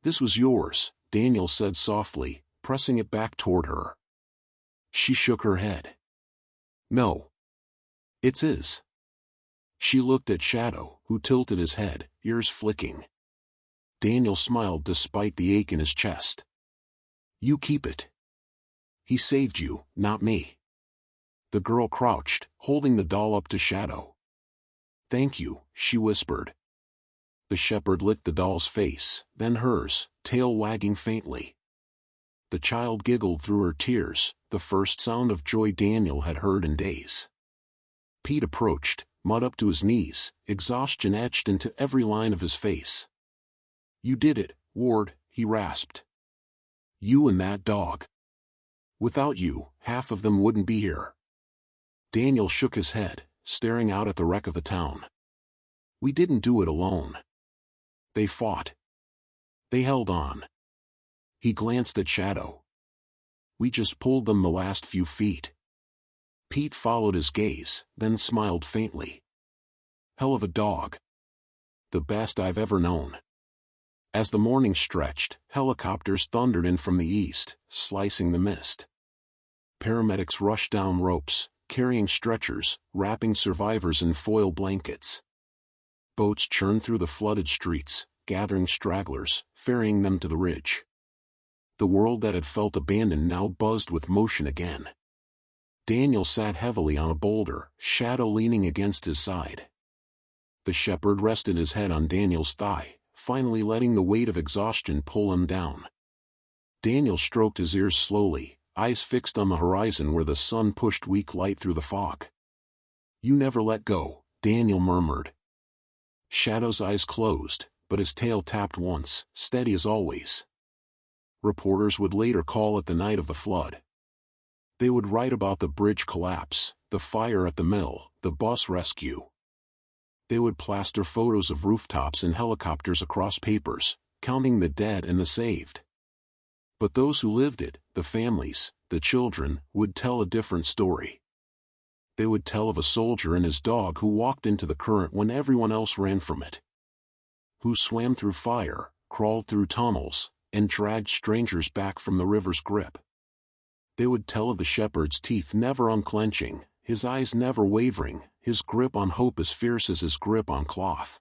"This was yours," Daniel said softly, pressing it back toward her. She shook her head. "No. It's his." She looked at Shadow, who tilted his head, ears flicking. Daniel smiled despite the ache in his chest. "You keep it. He saved you, not me." The girl crouched, holding the doll up to Shadow. "Thank you," she whispered. The shepherd licked the doll's face, then hers, tail wagging faintly. The child giggled through her tears, the first sound of joy Daniel had heard in days. Pete approached, mud up to his knees, exhaustion etched into every line of his face. "You did it, Ward," he rasped. "You and that dog. Without you, half of them wouldn't be here." Daniel shook his head, staring out at the wreck of the town. "We didn't do it alone. They fought. They held on." He glanced at Shadow. "We just pulled them the last few feet." Pete followed his gaze, then smiled faintly. "Hell of a dog. The best I've ever known." As the morning stretched, helicopters thundered in from the east, slicing the mist. Paramedics rushed down ropes, carrying stretchers, wrapping survivors in foil blankets. Boats churned through the flooded streets, gathering stragglers, ferrying them to the ridge. The world that had felt abandoned now buzzed with motion again. Daniel sat heavily on a boulder, Shadow leaning against his side. The shepherd rested his head on Daniel's thigh, finally letting the weight of exhaustion pull him down. Daniel stroked his ears slowly, eyes fixed on the horizon where the sun pushed weak light through the fog. "You never let go," Daniel murmured. Shadow's eyes closed, but his tail tapped once, steady as always. Reporters would later call it the night of the flood. They would write about the bridge collapse, the fire at the mill, the bus rescue. They would plaster photos of rooftops and helicopters across papers, counting the dead and the saved. But those who lived it, the families, the children, would tell a different story. They would tell of a soldier and his dog who walked into the current when everyone else ran from it. Who swam through fire, crawled through tunnels, and dragged strangers back from the river's grip. They would tell of the shepherd's teeth never unclenching, his eyes never wavering, his grip on hope as fierce as his grip on cloth.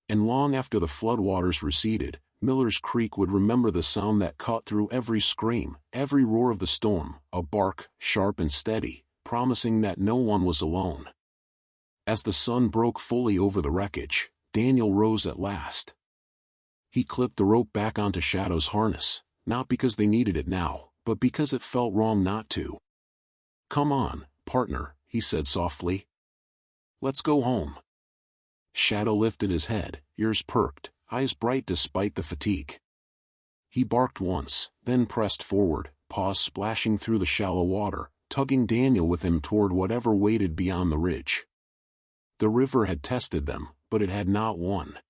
And long after the floodwaters receded, Miller's Creek would remember the sound that cut through every scream, every roar of the storm, a bark, sharp and steady, promising that no one was alone. As the sun broke fully over the wreckage, Daniel rose at last. He clipped the rope back onto Shadow's harness, not because they needed it now, but because it felt wrong not to. "Come on, partner," he said softly. "Let's go home." Shadow lifted his head, ears perked, eyes bright despite the fatigue. He barked once, then pressed forward, paws splashing through the shallow water, tugging Daniel with him toward whatever waited beyond the ridge. The river had tested them, but it had not won.